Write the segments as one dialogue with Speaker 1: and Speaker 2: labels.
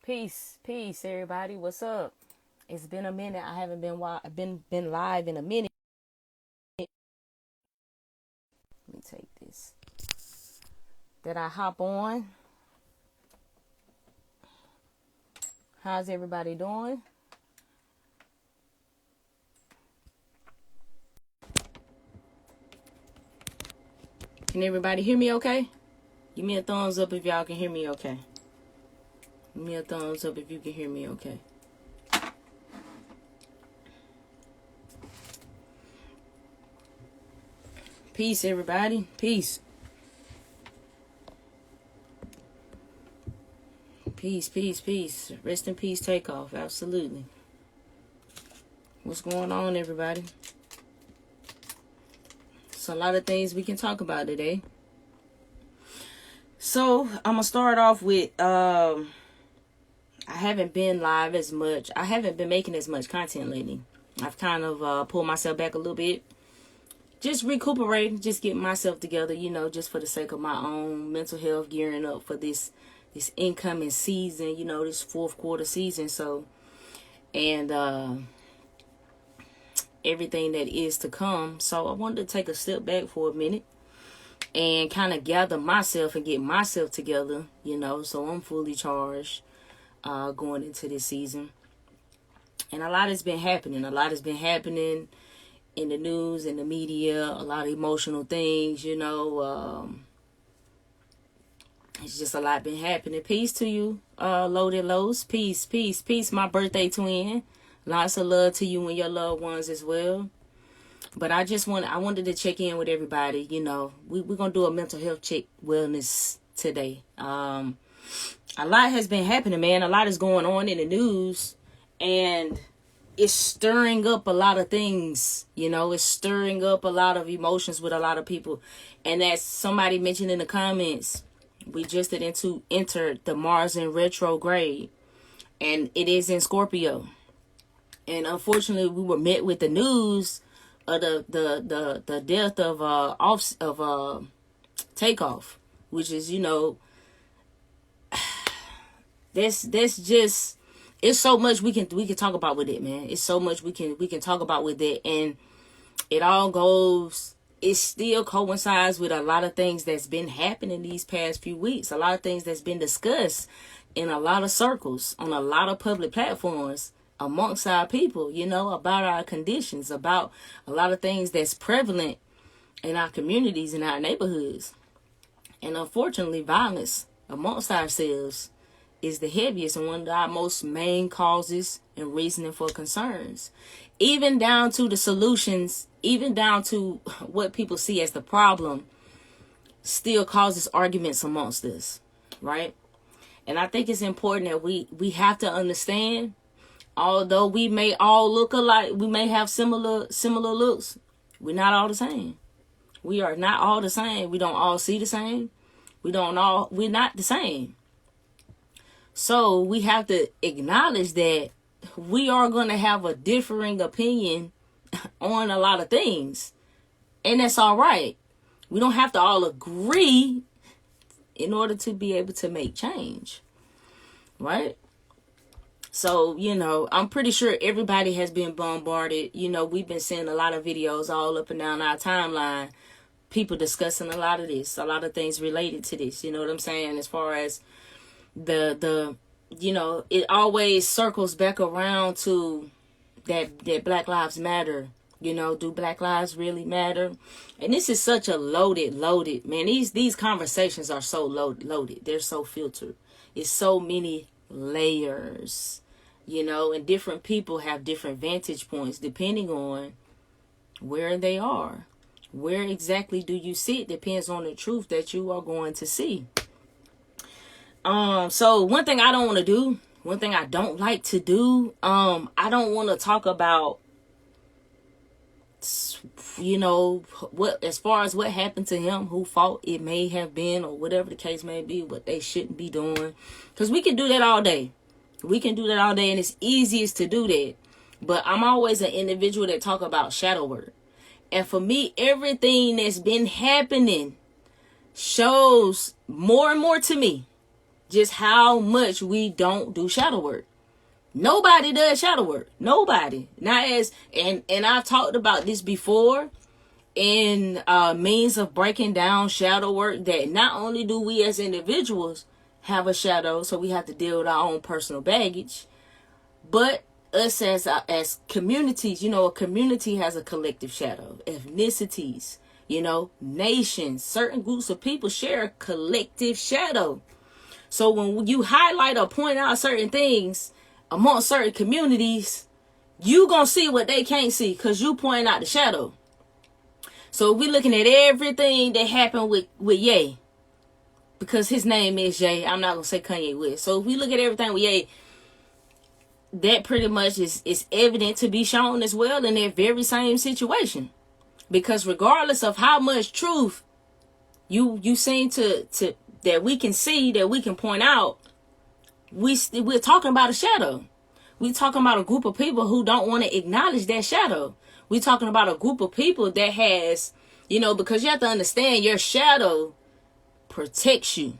Speaker 1: Peace, everybody. What's up? It's been a minute. I haven't been live in a minute. Let me take this. Did I hop on? How's everybody doing? Can everybody hear me okay? Give me a thumbs up if y'all can hear me okay. Give me a thumbs up if you can hear me okay. Peace, everybody. Peace. Peace. Rest in peace, Takeoff. Absolutely. What's going on, everybody? It's a lot of things we can talk about today. So, I'm going to start off with, I haven't been live as much. I haven't been making as much content lately. I've kind of pulled myself back a little bit. Just recuperating, just getting myself together, just for the sake of my own mental health, gearing up for this incoming season, this fourth quarter season. So, and everything that is to come. So I wanted to take a step back for a minute and kind of gather myself and get myself together, so I'm fully charged going into this season. And a lot has been happening. In the news, in the media, a lot of emotional things, it's just a lot been happening. Peace to you, Loaded Lows. Peace, my birthday twin. Lots of love to you and your loved ones as well. But I wanted to check in with everybody. We're going to do a mental health check wellness today. A lot has been happening, man. A lot is going on in the news. And it's stirring up a lot of things. It's stirring up a lot of emotions with a lot of people. And as somebody mentioned in the comments, we just entered the Mars in retrograde. And it is in Scorpio. And unfortunately, we were met with the news of the death of Takeoff, which is that's just, it's so much we can talk about with it, man. It's so much we can talk about with it, and it still coincides with a lot of things that's been happening these past few weeks. A lot of things that's been discussed in a lot of circles on a lot of public platforms amongst our people, about our conditions, about a lot of things that's prevalent in our communities, in our neighborhoods. And unfortunately, violence amongst ourselves is the heaviest and one of our most main causes and reasoning for concerns. Even down to the solutions, even down to what people see as the problem, still causes arguments amongst us, right? And I think it's important that we have to understand, although we may all look alike, we may have similar looks, we're not all the same. We are not all the same. We don't all see the same. We're not the same. So we have to acknowledge that we are going to have a differing opinion on a lot of things. And that's all right. We don't have to all agree in order to be able to make change. Right? So, I'm pretty sure everybody has been bombarded. We've been seeing a lot of videos all up and down our timeline. People discussing a lot of this, a lot of things related to this. You know what I'm saying? As far as it always circles back around to that Black Lives Matter. Do Black lives really matter? And this is such a loaded, man. These conversations are so loaded. They're so filtered. It's so many layers, and different people have different vantage points depending on where they are. Where exactly do you sit depends on the truth that you are going to see. So one thing I don't want to do, one thing I don't like to do, I don't want to talk about, what, as far as what happened to him, who fault it may have been, or whatever the case may be, what they shouldn't be doing. Because we can do that all day. And it's easiest to do that. But I'm always an individual that talk about shadow work. And for me, everything that's been happening shows more and more to me just how much we don't do shadow work. Nobody does shadow work. Nobody. Not as, and I've talked about this before in means of breaking down shadow work, that not only do we as individuals have a shadow, so we have to deal with our own personal baggage, but us as communities, a community has a collective shadow. Ethnicities, nations, certain groups of people share a collective shadow. So when you highlight or point out certain things among certain communities, you gonna see what they can't see because you point out the shadow. So we're looking at everything that happened with Ye, because his name is Ye. I'm not gonna say Kanye West. So if we look at everything with Ye, that pretty much is evident to be shown as well in that very same situation. Because regardless of how much truth you seem to that we can see, that we can point out, we're talking about a shadow. We're talking about a group of people who don't want to acknowledge that shadow. We're talking about a group of people that has, because you have to understand, your shadow protects you.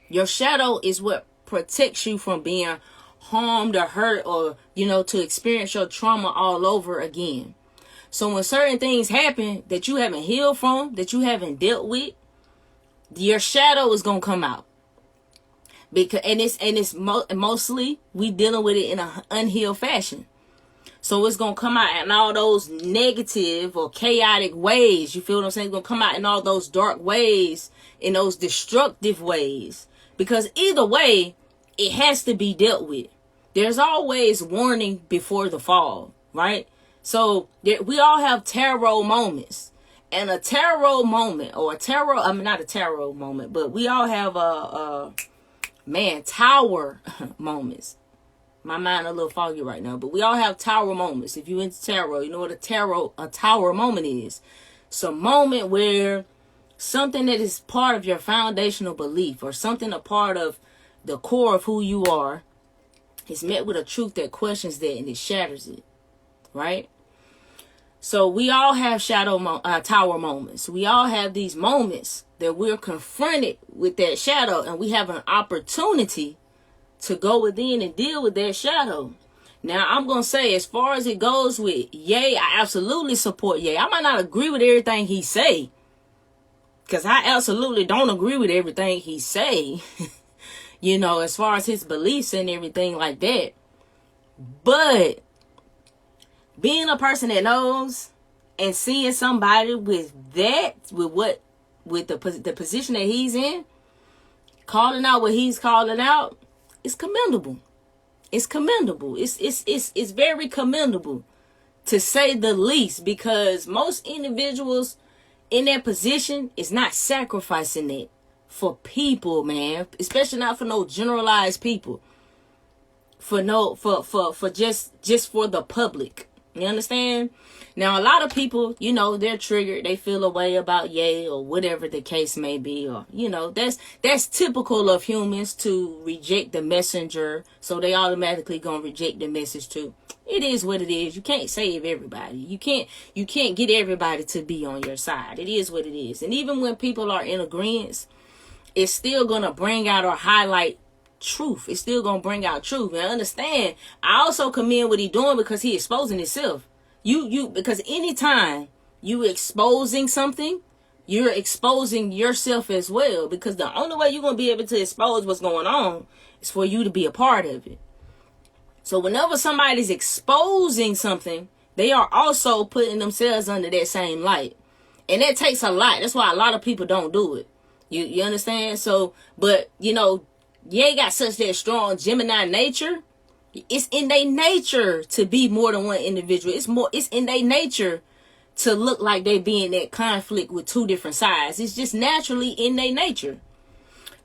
Speaker 1: Your shadow is what protects you from being harmed or hurt, or, to experience your trauma all over again. So when certain things happen that you haven't healed from, that you haven't dealt with, your shadow is going to come out. Because it's mostly we dealing with it in an unhealed fashion. So it's going to come out in all those negative or chaotic ways. You feel what I'm saying? It's going to come out in all those dark ways, in those destructive ways. Because either way, it has to be dealt with. There's always warning before the fall, right? So we all have tarot moments. And a tarot moment, or not a tarot moment, but we all have tower moments. My mind a little foggy right now, but we all have tower moments. If you into tarot, you know what a tower moment is. It's a moment where something that is part of your foundational belief, or something a part of the core of who you are, is met with a truth that questions that and it shatters it, right? So we all have tower moments. We all have these moments that we're confronted with that shadow, and we have an opportunity to go within and deal with that shadow. Now, I'm going to say, as far as it goes with Ye, I absolutely support Ye. I might not agree with everything he say, because I absolutely don't agree with everything he say, as far as his beliefs and everything like that. But being a person that knows and seeing somebody with the position that he's in, calling out what he's calling out, it's commendable. It's commendable. It's very commendable, to say the least, because most individuals in that position is not sacrificing it for people, man. Especially not for no generalized people. For just for the public. You understand? Now, a lot of people, they're triggered. They feel a way about Ye, or whatever the case may be. Or, that's typical of humans, to reject the messenger. So they automatically gonna reject the message too. It is what it is. You can't save everybody. You can't get everybody to be on your side. It is what it is. And even when people are in agreement, it's still gonna bring out or highlight truth. It's still gonna bring out truth. And understand, I also commend what he's doing, because he exposing himself. Because anytime you exposing something, you're exposing yourself as well. Because the only way you're gonna be able to expose what's going on is for you to be a part of it. So whenever somebody's exposing something, they are also putting themselves under that same light. And that takes a lot. That's why a lot of people don't do it. You understand? So, but Ye got such that strong Gemini nature. It's in their nature to be more than one individual. It's in their nature to look like they be in that conflict with two different sides. It's just naturally in their nature.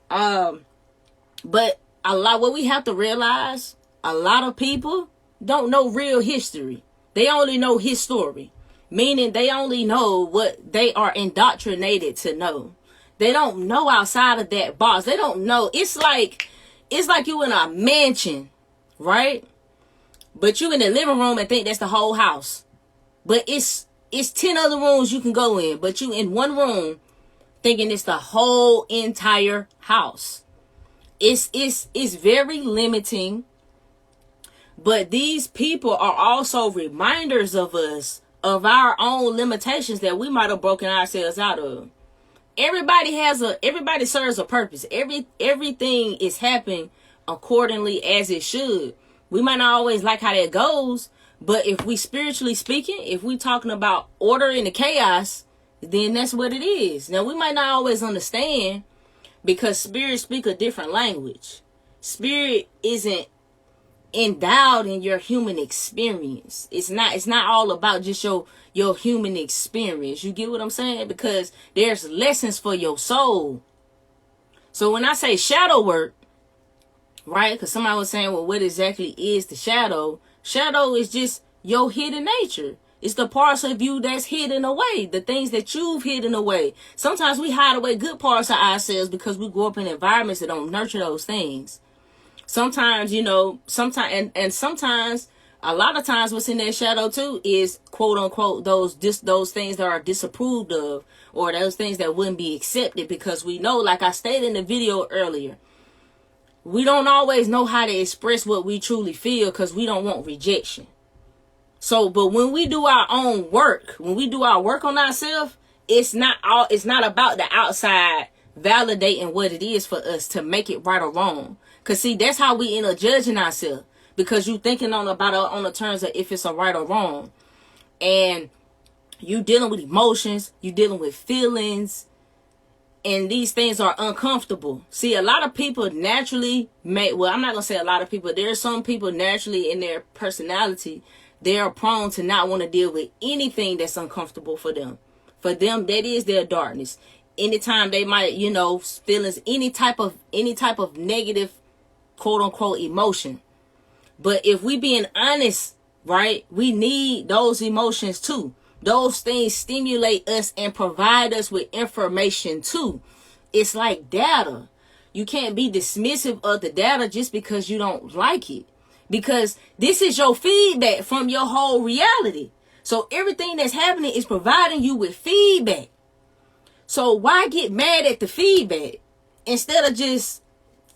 Speaker 1: But what we have to realize, a lot of people don't know real history. They only know his story. Meaning they only know what they are indoctrinated to know. They don't know outside of that box. They don't know. It's like you in a mansion, right? But you in the living room and think that's the whole house. But it's 10 other rooms you can go in. But you in one room thinking it's the whole entire house. It's very limiting. But these people are also reminders of us of our own limitations that we might have broken ourselves out of. Everybody serves a purpose. Everything is happening accordingly as it should. We might not always like how that goes, but if we spiritually speaking, if we talking about order in the chaos, then that's what it is. Now we might not always understand because spirit speak a different language. Spirit isn't endowed in your human experience. It's not all about just your human experience. You get what I'm saying? Because there's lessons for your soul. So when I say shadow work, right? Because somebody was saying, well, what exactly is the shadow? Shadow is just your hidden nature. It's the parts of you that's hidden away, the things that you've hidden away. Sometimes we hide away good parts of ourselves because we grow up in environments that don't nurture those things. Sometimes, sometimes, a lot of times what's in that shadow too is quote unquote those things that are disapproved of, or those things that wouldn't be accepted, because we know, like I stated in the video earlier, we don't always know how to express what we truly feel because we don't want rejection. So, but when we do our own work, when we do our work on ourselves, it's not about the outside validating what it is for us to make it right or wrong. Cause see, that's how we end up judging ourselves, because you thinking on the terms of if it's a right or wrong, and you dealing with emotions, you dealing with feelings, and these things are uncomfortable. See, a lot of people naturally I'm not gonna say a lot of people. There are some people naturally in their personality, they are prone to not want to deal with anything that's uncomfortable for them. For them, that is their darkness. Anytime they might, feelings, any type of negative, quote unquote, emotion. But if we being honest, right, we need those emotions too. Those things stimulate us and provide us with information too. It's like data. You can't be dismissive of the data just because you don't like it, because this is your feedback from your whole reality. So everything that's happening is providing you with feedback. So why get mad at the feedback instead of just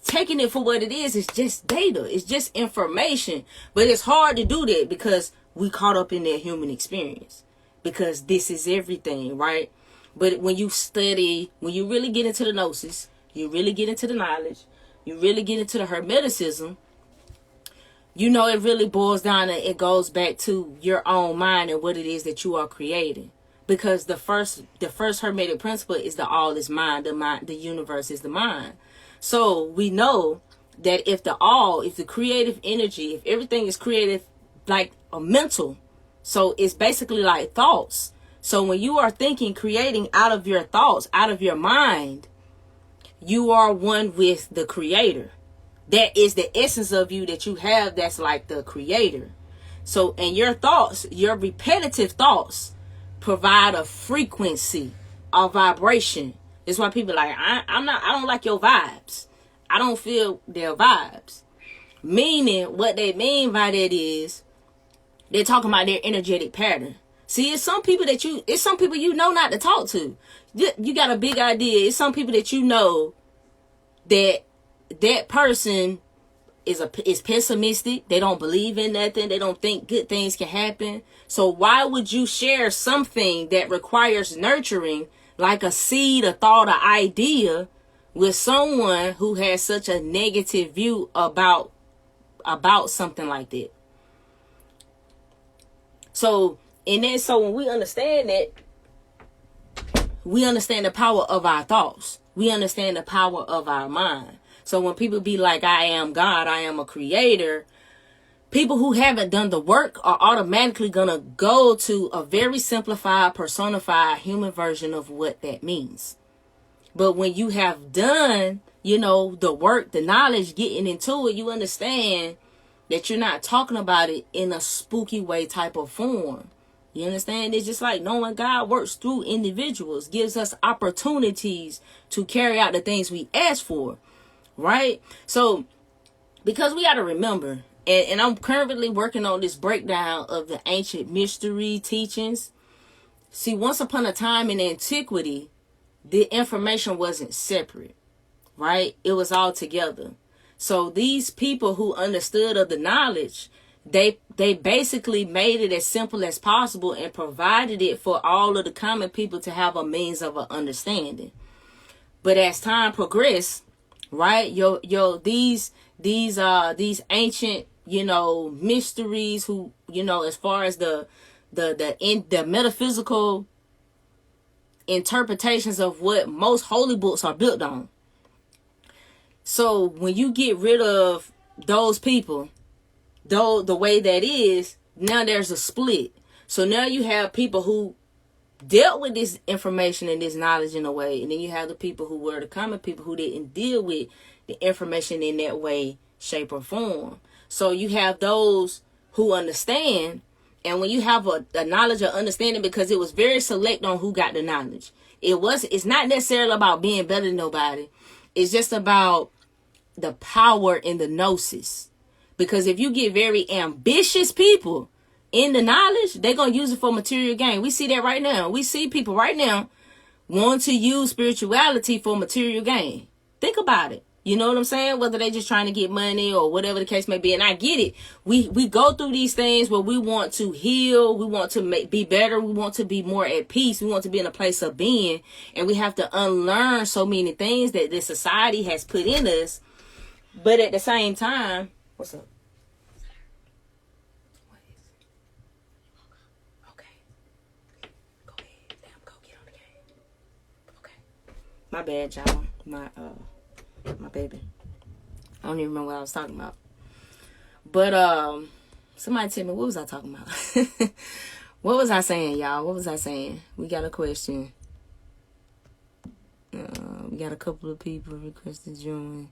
Speaker 1: taking it for what it is? It's just data. It's just information. But it's hard to do that because we caught up in that human experience, because this is everything, right? But when you study, when you really get into the gnosis, you really get into the knowledge, you really get into the hermeticism, it really boils down and it goes back to your own mind and what it is that you are creating. Because the first hermetic principle is the all is mind. The universe is the mind. So we know that if the creative energy, if everything is creative, like a mental, so it's basically like thoughts. So when you are thinking, creating out of your thoughts, out of your mind, you are one with the creator. That is the essence of you that you have, that's like the creator. So, and your thoughts, your repetitive thoughts, provide a frequency, a vibration. That's why people are like, I don't like your vibes. I don't feel their vibes. Meaning, what they mean by that is, they're talking about their energetic pattern. See, it's some people you know not to talk to. You got a big idea. It's some people that you know that person is pessimistic. They don't believe in nothing. They don't think good things can happen. So why would you share something that requires nurturing, like a seed, a thought, an idea, with someone who has such a negative view about something like that? So when we understand that, we understand the power of our thoughts. We understand the power of our mind. So when people be like, I am God, I am a creator, people who haven't done the work are automatically going to go to a very simplified, personified human version of what that means. But when you have done, the work, the knowledge, getting into it, you understand that you're not talking about it in a spooky way type of form. You understand? It's just like knowing God works through individuals, gives us opportunities to carry out the things we ask for. Right? So, because we got to remember, and I'm currently working on this breakdown of the ancient mystery teachings. See, once upon a time in antiquity, the information wasn't separate. right? It was all together. So these people who understood of the knowledge, they basically made it as simple as possible and provided it for all of the common people to have a means of an understanding. But as time progressed, right, these ancient, mysteries, who, as far as the metaphysical interpretations of what most holy books are built on. So when you get rid of those people, though the way that is, now there's a split. So now you have people who dealt with this information and this knowledge in a way, and then you have the people who were the common people who didn't deal with the information in that way, shape, or form. So you have those who understand, and when you have a knowledge or understanding, because it was very select on who got the knowledge. It's not necessarily about being better than nobody. It's just about the power in the gnosis. Because if you get very ambitious people in the knowledge, they're going to use it for material gain. We see that right now. We see people right now want to use spirituality for material gain. Think about it. You know what I'm saying? Whether they just trying to get money or whatever the case may be. And I get it. We go through these things where we want to heal. We want to be better. We want to be more at peace. We want to be in a place of being. And we have to unlearn so many things that this society has put in us. But at the same time, what's up? What is it? Okay. Go ahead. Damn, go get on the game. Okay. My bad, y'all. My baby. I don't even remember what I was talking about. But somebody tell me, what was I talking about? What was I saying, y'all? What was I saying? We got a question. We got a couple of people requested to join.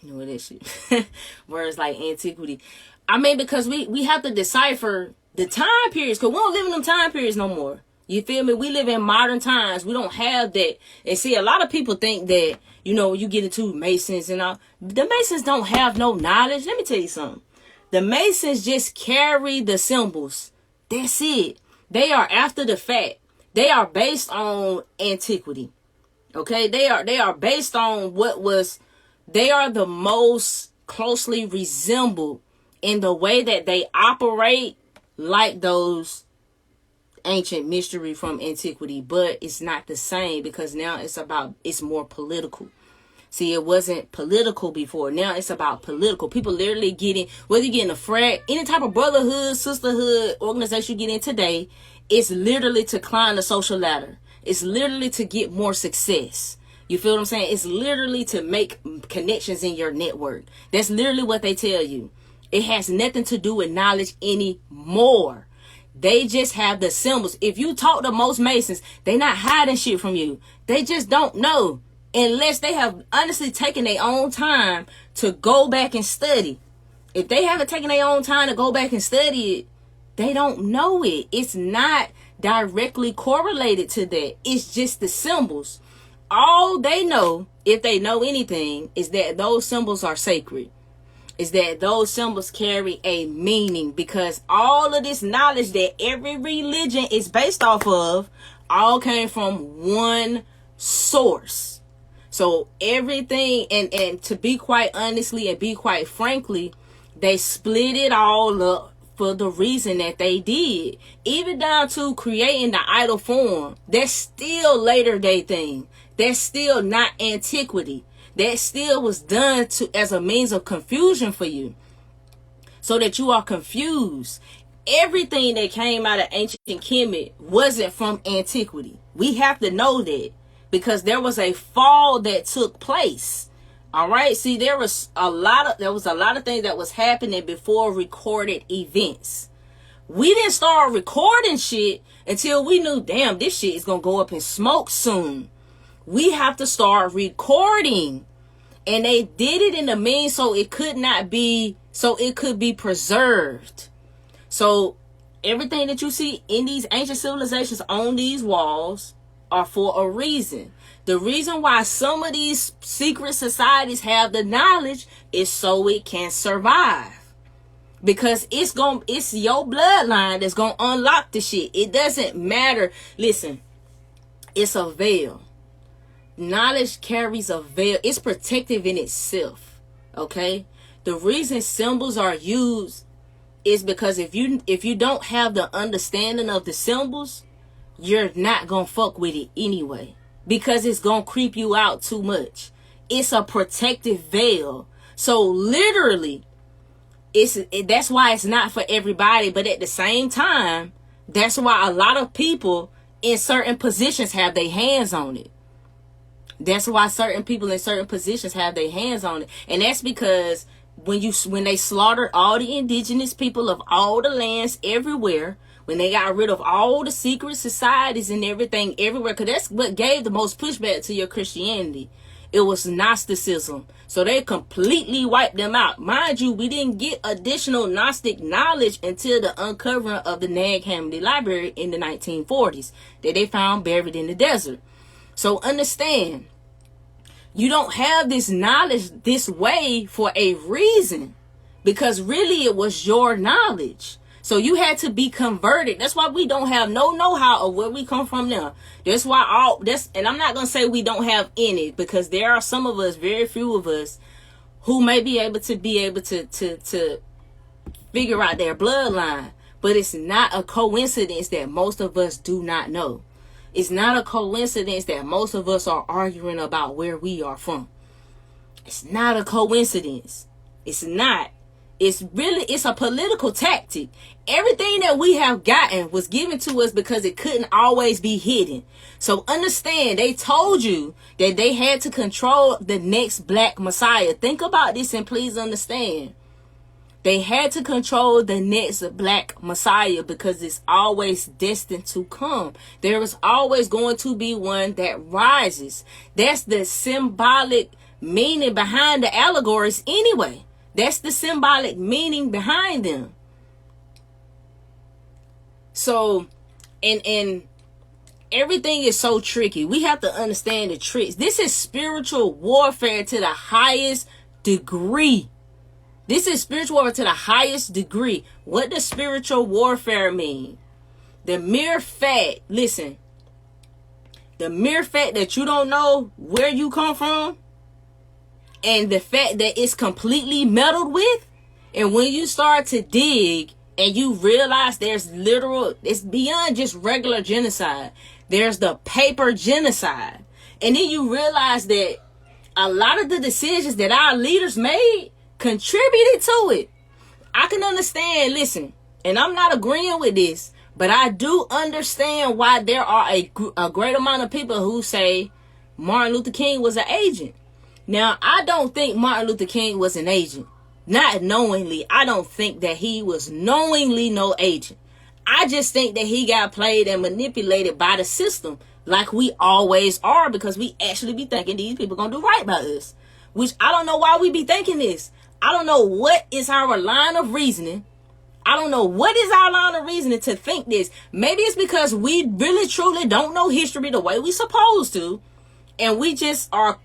Speaker 1: You know that shit. Words like antiquity. I mean, because we have to decipher the time periods, because we don't live in them time periods no more. You feel me? We live in modern times. We don't have that. And see, a lot of people think that, you get into Masons and all. The Masons don't have no knowledge. Let me tell you something. The Masons just carry the symbols. That's it. They are after the fact. They are based on antiquity. Okay? They are based on they are the most closely resembled in the way that they operate like those ancient mystery from antiquity, but it's not the same, because now it's more political. See, it wasn't political before. Now it's about political. People literally whether you're getting a frat, any type of brotherhood, sisterhood organization you get in today, it's literally to climb the social ladder. It's literally to get more success. You feel what I'm saying? It's literally to make connections in your network. That's literally what they tell you. It has nothing to do with knowledge anymore. They just have the symbols. If you talk to most Masons, they not hiding shit from you. They just don't know, unless they have honestly taken their own time to go back and study. If they haven't taken their own time to go back and study it, they don't know it. It's not directly correlated to that. It's just the symbols. All they know, if they know anything, is that those symbols are sacred. Is that those symbols carry a meaning, because all of this knowledge that every religion is based off of all came from one source. So everything, and to be quite honestly and be quite frankly, they split it all up for the reason that they did. Even down to creating the idol form. That's still later day thing. That's still not antiquity. That still was done as a means of confusion for you, so that you are confused. Everything that came out of ancient Kemet wasn't from antiquity. We have to know that, because there was a fall that took place. All right. See, there was a lot of things that was happening before recorded events. We didn't start recording shit until we knew, damn, this shit is gonna go up in smoke soon. We have to start recording. And they did it in the means so it could be preserved. So everything that you see in these ancient civilizations on these walls are for a reason. The reason why some of these secret societies have the knowledge is so it can survive. Because it's your bloodline that's gonna unlock the shit. It doesn't matter. Listen, it's a veil. knowledge carries a veil. It's protective in itself. Okay? The reason symbols are used is because if you don't have the understanding of the symbols, you're not gonna fuck with it anyway, because it's gonna creep you out too much. It's a protective veil. So literally, that's why it's not for everybody. But at the same time, that's why a lot of people in certain positions have their hands on it. That's why certain people in certain positions have their hands on it. And that's because when they slaughtered all the indigenous people of all the lands everywhere, when they got rid of all the secret societies and everything everywhere, because that's what gave the most pushback to your Christianity. It was Gnosticism. So they completely wiped them out. Mind you, we didn't get additional Gnostic knowledge until the uncovering of the Nag Hammadi Library in the 1940s that they found buried in the desert. So understand, you don't have this knowledge this way for a reason, because really it was your knowledge. So you had to be converted. That's why we don't have no know-how of where we come from now. That's why and I'm not going to say we don't have any, because there are some of us, very few of us, who may be able to figure out their bloodline. But it's not a coincidence that most of us do not know. It's not a coincidence that most of us are arguing about where we are from. It's not a coincidence. It's not. It's a political tactic. Everything that we have gotten was given to us because it couldn't always be hidden. So understand, they told you that they had to control the next black Messiah. Think about this and please understand. They had to control the next black Messiah because it's always destined to come. There is always going to be one that rises. That's the symbolic meaning behind the allegories anyway. That's the symbolic meaning behind them. So, and everything is so tricky. We have to understand the tricks. This is spiritual warfare to the highest degree. This is spiritual warfare to the highest degree. What does spiritual warfare mean? The mere fact, listen, the mere fact that you don't know where you come from, and the fact that it's completely meddled with, and when you start to dig and you realize it's beyond just regular genocide. There's the paper genocide. And then you realize that a lot of the decisions that our leaders made contributed to it. I can understand, listen, and I'm not agreeing with this, but I do understand why there are a great amount of people who say Martin Luther King was an agent. Now, I don't think Martin Luther King was an agent. Not knowingly. I don't think that he was knowingly no agent. I just think that he got played and manipulated by the system like we always are, because we actually be thinking these people gonna do right by us. Which I don't know why we be thinking this. I don't know what is our line of reasoning. I don't know what is our line of reasoning to think this. Maybe it's because we really truly don't know history the way we supposed to. And we just are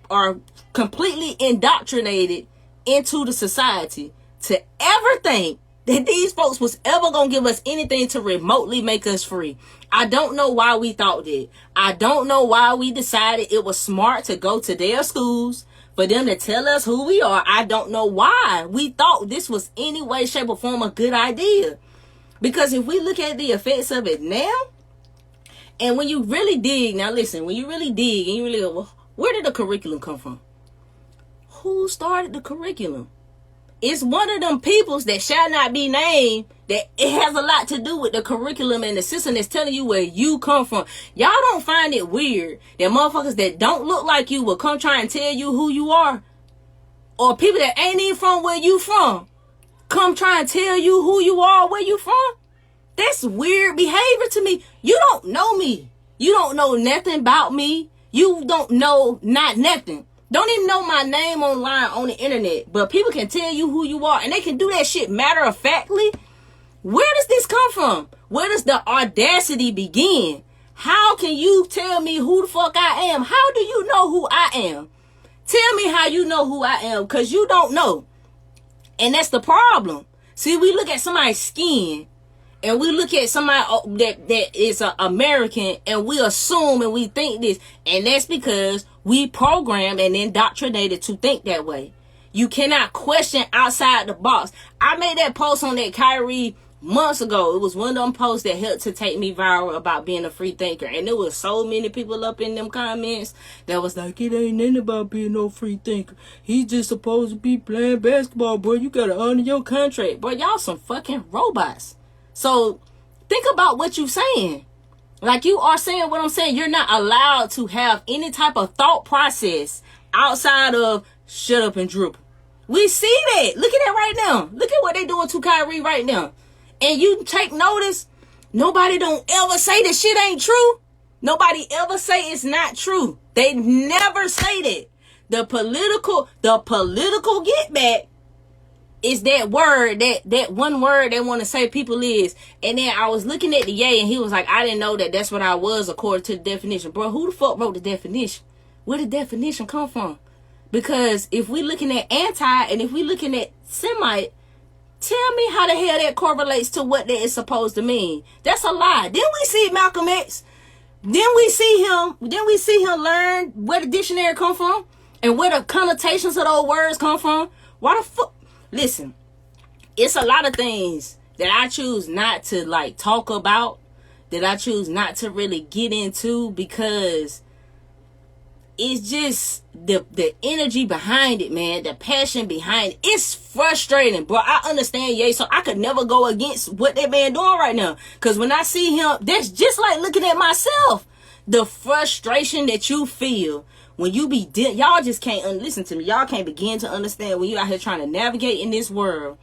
Speaker 1: completely indoctrinated into the society to ever think that these folks was ever gonna give us anything to remotely make us free. I don't know why we thought that. I don't know why we decided it was smart to go to their schools for them to tell us who we are. I don't know why we thought this was any way, shape, or form a good idea. Because if we look at the effects of it now, and when you really dig, now listen, when you really dig and you really go, well, where did the curriculum come from? Who started the curriculum? It's one of them peoples that shall not be named, that it has a lot to do with the curriculum and the system that's telling you where you come from. Y'all don't find it weird that motherfuckers that don't look like you will come try and tell you who you are? Or people that ain't even from where you from come try and tell you who you are, where you from? That's weird behavior to me. You don't know me. You don't know nothing about me. You don't know not nothing. Don't even know my name online on the internet. But people can tell you who you are. And they can do that shit matter-of-factly. Where does this come from? Where does the audacity begin? How can you tell me who the fuck I am? How do you know who I am? Tell me how you know who I am. Because you don't know. And that's the problem. See, we look at somebody's skin. And we look at somebody that is an American, and we assume and we think this. And that's because we programmed and indoctrinated to think that way. You cannot question outside the box. I made that post on that Kyrie months ago. It was one of them posts that helped to take me viral about being a free thinker. And there was so many people up in them comments that was like, it ain't nothing about being no free thinker. He's just supposed to be playing basketball, bro. You gotta honor your contract. Bro, y'all some fucking robots. So think about what you're saying. Like, you are saying what I'm saying. You're not allowed to have any type of thought process outside of shut up and dribble. We see that. Look at that right now. Look at what they doing to Kyrie right now. And you take notice, nobody don't ever say that shit ain't true. Nobody ever say it's not true. They never say that. The political get back is that word, that one word they want to say people is. And then I was looking at the Ye, and he was like, I didn't know that that's what I was according to the definition. Bro, who the fuck wrote the definition? Where did the definition come from? Because if we looking at anti and if we looking at Semite, tell me how the hell that correlates to what that is supposed to mean. That's a lie. Didn't we see Malcolm X? Didn't we see him learn where the dictionary come from? And where the connotations of those words come from? Why the fuck? Listen, it's a lot of things that I choose not to like talk about, that I choose not to really get into, because it's just the energy behind it, man. The passion behind it. It's frustrating, bro. I understand, Ye, so I could never go against what that man doing right now. Because when I see him, that's just like looking at myself. The frustration that you feel when you be y'all just can't listen to me. Y'all can't begin to understand when you out here trying to navigate in this world.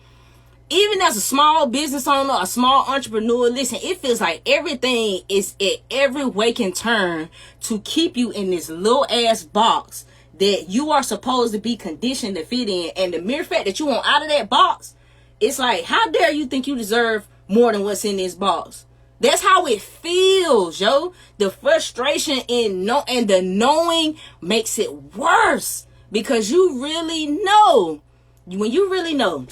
Speaker 1: Even as a small business owner, a small entrepreneur, listen, it feels like everything is at every waking turn to keep you in this little ass box that you are supposed to be conditioned to fit in. And the mere fact that you want out of that box, it's like, how dare you think you deserve more than what's in this box? That's how it feels, yo. The frustration and the knowing makes it worse, because you really know. When you really know,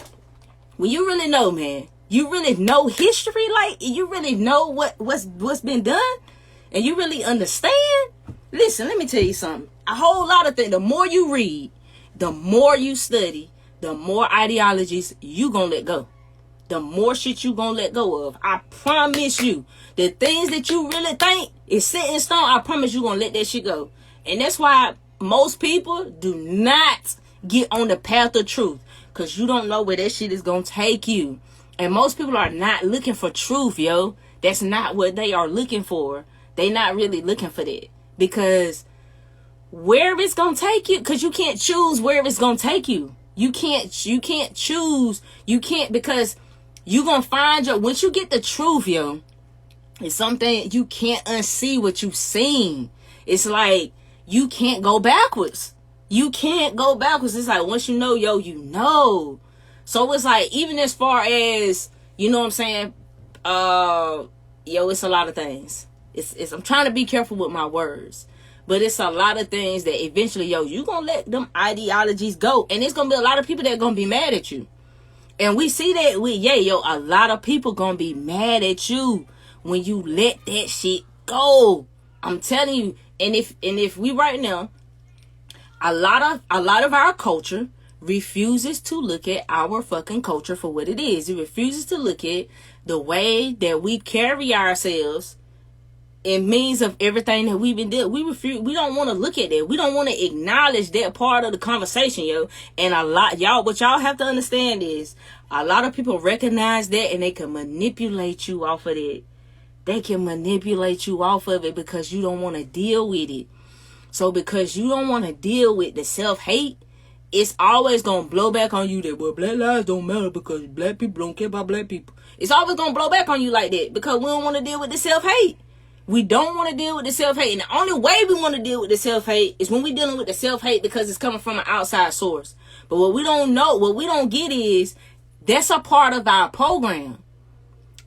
Speaker 1: man, you really know history, like you really know what's been done, and you really understand. Listen, let me tell you something. A whole lot of things. The more you read, the more you study, the more ideologies you gonna let go. The more shit you gonna let go of. I promise you. The things that you really think is set in stone, I promise you gonna let that shit go. And that's why most people do not get on the path of truth. Because you don't know where that shit is gonna take you. And most people are not looking for truth, yo. That's not what they are looking for. They not really looking for that. Because where it's gonna take you, because you can't choose where it's gonna take you. You can't choose. You can't, because you gonna find once you get the truth, yo, it's something you can't unsee what you've seen. It's like you can't go backwards. You can't go backwards. It's like once you know, yo, you know. So it's like, even as far as, you know what I'm saying, it's a lot of things. I'm trying to be careful with my words. But it's a lot of things that eventually, yo, you gonna let them ideologies go. And it's gonna be a lot of people that gonna be mad at you. And we see that a lot of people gonna be mad at you when you let that shit go. I'm telling you. And if we right now, a lot of our culture refuses to look at our fucking culture for what it is. It refuses to look at the way that we carry ourselves in means of everything that we've been doing. We don't want to look at that. We don't want to acknowledge that part of the conversation, yo. And what y'all have to understand is, a lot of people recognize that, and they can manipulate you off of it. They can manipulate you off of it because you don't want to deal with it. So because you don't want to deal with the self-hate, it's always going to blow back on you that, well, black lives don't matter because black people don't care about black people. It's always going to blow back on you like that because we don't want to deal with the self-hate. We don't want to deal with the self-hate. And the only way we want to deal with the self-hate is when we're dealing with the self-hate because it's coming from an outside source. But what we don't get is, that's a part of our program.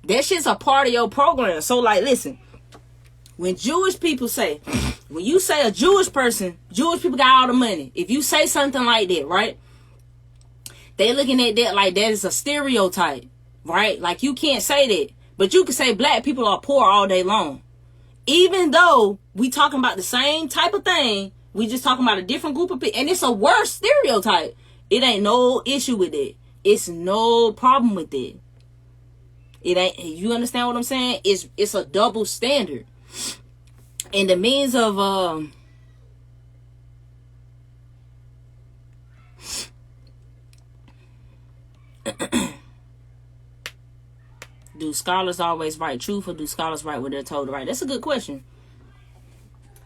Speaker 1: That shit's a part of your program. So, like, listen. When Jewish people when you say a Jewish person, Jewish people got all the money. If you say something like that, right? They looking at that like that is a stereotype, right? Like, you can't say that. But you can say black people are poor all day long. Even though we talking about the same type of thing, we just talking about a different group of people. And it's a worse stereotype. It ain't no issue with it. It's no problem with it. It ain't, you understand what I'm saying? It's a double standard. And the means of do scholars always write truth, or do scholars write what they're told to write? That's a good question.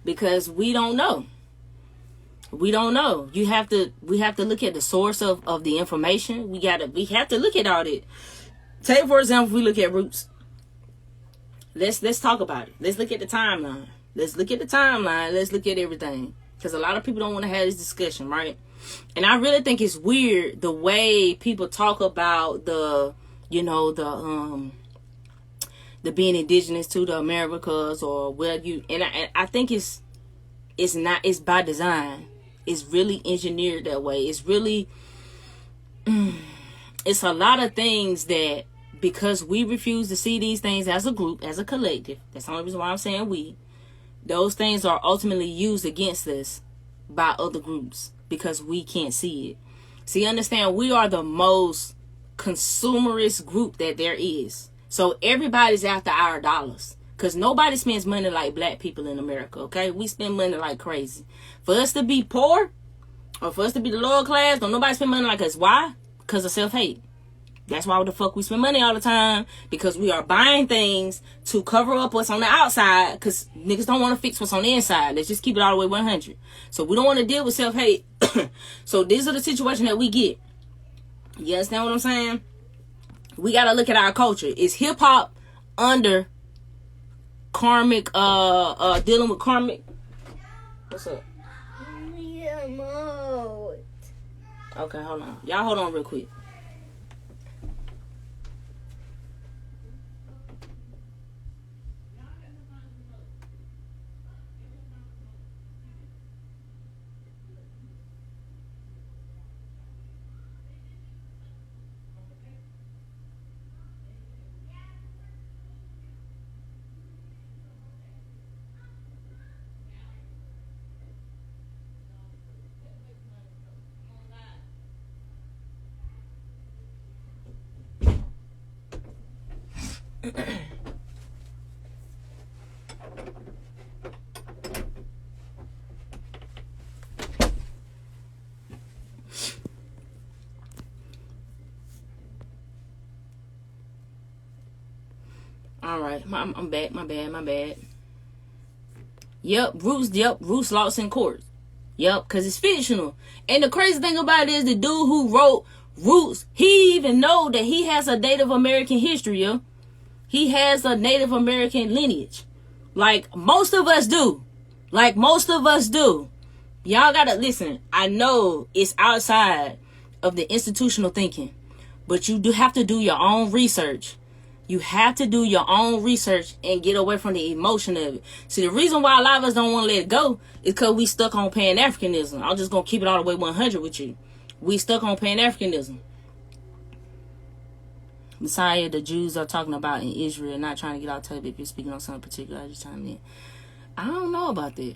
Speaker 1: Because we don't know. We don't know. We have to look at the source of the information. We have to look at all that. Take, for example, if we look at roots. Let's talk about it. Let's look at the timeline. Let's look at everything. Because a lot of people don't want to have this discussion, right? And I really think it's weird the way people talk about the being indigenous to the Americas, or I think it's by design. It's really engineered that way. It's really it's a lot of things that, because we refuse to see these things as a group, as a collective, that's the only reason why I'm saying we, those things are ultimately used against us by other groups because we can't see it. See, understand, we are the most consumerist group that there is. So everybody's after our dollars, because nobody spends money like black people in America, okay? We spend money like crazy. For us to be poor, or for us to be the lower class, don't nobody spend money like us. Why? Because of self-hate. That's why the fuck we spend money all the time, because we are buying things to cover up what's on the outside, because niggas don't want to fix what's on the inside. Let's just keep it all the way 100. So we don't want to deal with self-hate. So these are the situations that we get. You understand what I'm saying? We got to look at our culture. Is hip-hop under karmic, dealing with karmic? What's up? Okay, hold on. Y'all hold on real quick. All right, I'm back. My bad. Yep, Roots lost in court. Yep, because it's fictional. And the crazy thing about it is the dude who wrote Roots, he even know that he has a Native American history, yo. He has a Native American lineage. Like most of us do. Y'all gotta listen. I know it's outside of the institutional thinking, but you do have to do your own research. You have to do your own research and get away from the emotion of it. See, the reason why a lot of us don't want to let it go is because we stuck on Pan-Africanism. I'm just going to keep it all the way 100 with you. We stuck on Pan-Africanism. Messiah, the Jews are talking about in Israel, not trying to get out of it if you're speaking on something particular. I just chime in. I don't know about that.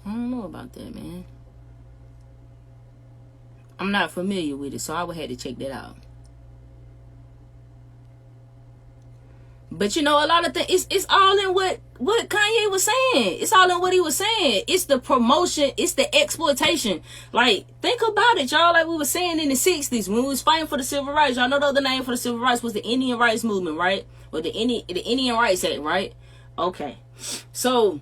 Speaker 1: I don't know about that, man. I'm not familiar with it, so I would have to check that out. But you know, a lot of things, it's all in what Kanye was saying. It's all in what he was saying. It's the promotion. It's the exploitation. Like, think about it, y'all. Like we were saying in the 60s when we was fighting for the civil rights. Y'all know the other name for the civil rights was the Indian Rights Movement, right? Or the Indian Rights Act, right? Okay. So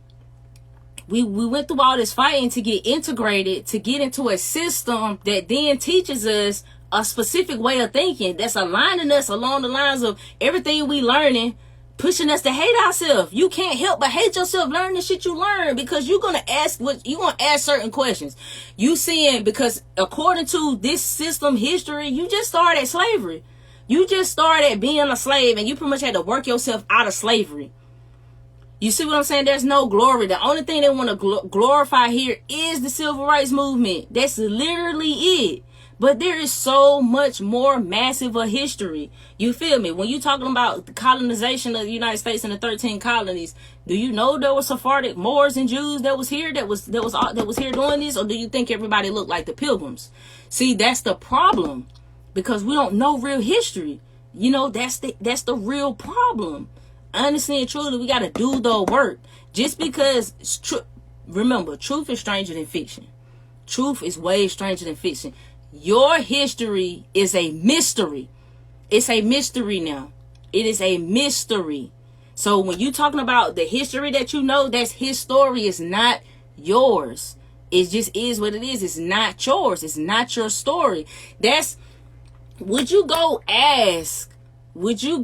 Speaker 1: we went through all this fighting to get integrated, to get into a system that then teaches us a specific way of thinking that's aligning us along the lines of everything we learning, pushing us to hate ourselves. You can't help but hate yourself learning the shit you learn, because you're gonna ask certain questions. You seeing, because according to this system history, you just started at slavery. You just started being a slave, and you pretty much had to work yourself out of slavery. You see what I'm saying? There's no glory. The only thing they want to glorify here is the civil rights movement. That's literally it. But there is so much more massive a history. You feel me? When you talking about the colonization of the United States and the 13 colonies, do you know there were Sephardic Moors and Jews that was here that was here doing this, or do you think everybody looked like the Pilgrims? See, that's the problem, because we don't know real history. You know, that's the real problem. Honestly and truly, we got to do the work. Just because it's true. Remember, truth is stranger than fiction. Truth is way stranger than fiction. Your history is a mystery. It's a mystery now. It is a mystery. So when you talking about the history that you know, that's his story. It's not yours. It just is what it is. It's not yours. It's not your story. Would you go and ask would you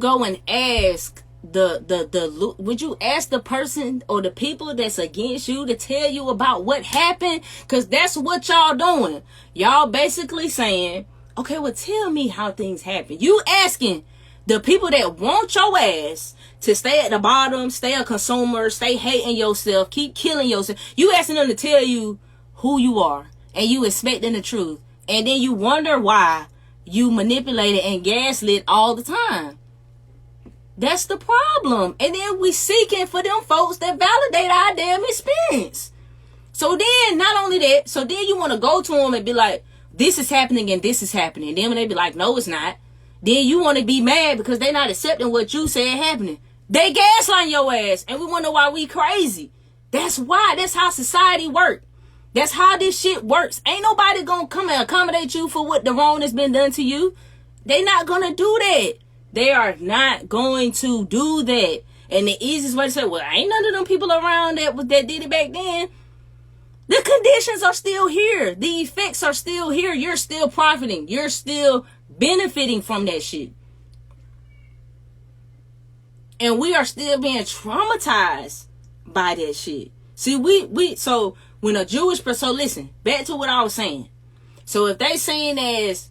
Speaker 1: ask the person or the people that's against you to tell you about what happened? Because that's what y'all doing. Y'all basically saying, okay, well, tell me how things happen. You asking the people that want your ass to stay at the bottom, stay a consumer, stay hating yourself, keep killing yourself. You asking them to tell you who you are, and you expecting the truth. And then you wonder why you manipulated and gaslit all the time. That's the problem. And then we seeking for them folks that validate our damn experience. So then, not only that, so then you want to go to them and be like, this is happening and this is happening. Then when they be like, no, it's not. Then you want to be mad because they not accepting what you said happening. They gaslighting your ass, and we wonder why we crazy. That's why. That's how society works. That's how this shit works. Ain't nobody gonna come and accommodate you for what the wrong has been done to you. They not gonna do that. They are not going to do that. And the easiest way to say, well, ain't none of them people around that did it back then. The conditions are still here. The effects are still here. You're still profiting. You're still benefiting from that shit. And we are still being traumatized by that shit. See, so when a Jewish person, so listen, back to what I was saying. So if they seen as,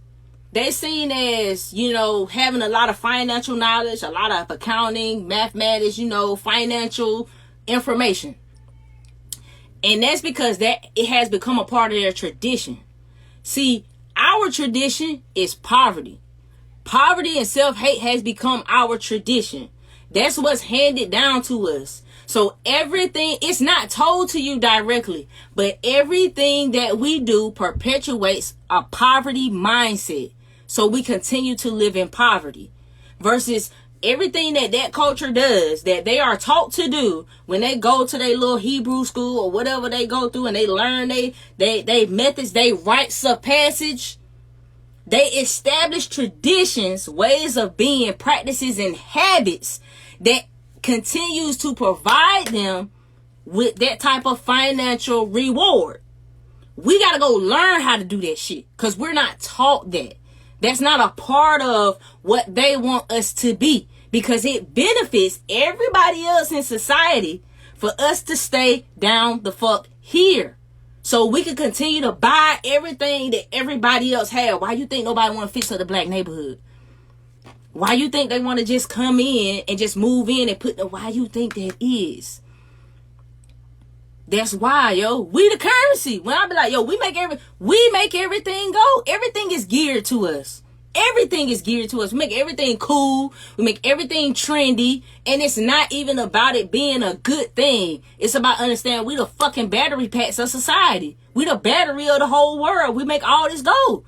Speaker 1: you know, having a lot of financial knowledge, a lot of accounting, mathematics, you know, financial information. And that's because that it has become a part of their tradition. See, our tradition is poverty. Poverty and self-hate has become our tradition. That's what's handed down to us. So everything, it's not told to you directly, but everything that we do perpetuates a poverty mindset. So we continue to live in poverty versus everything that culture does, that they are taught to do when they go to their little Hebrew school or whatever they go through, and they learn they methods, they rites of passage. They establish traditions, ways of being, practices, and habits that continues to provide them with that type of financial reward. We got to go learn how to do that shit because we're not taught that. That's not a part of what they want us to be, because it benefits everybody else in society for us to stay down the fuck here. So we can continue to buy everything that everybody else have. Why you think nobody want to fix up the black neighborhood? Why you think they want to just come in and just move in and why you think that is? That's why, yo. We the currency. When I be like, yo, we make everything go. Everything is geared to us. Everything is geared to us. We make everything cool. We make everything trendy. And it's not even about it being a good thing. It's about understanding we the fucking battery packs of society. We the battery of the whole world. We make all this go.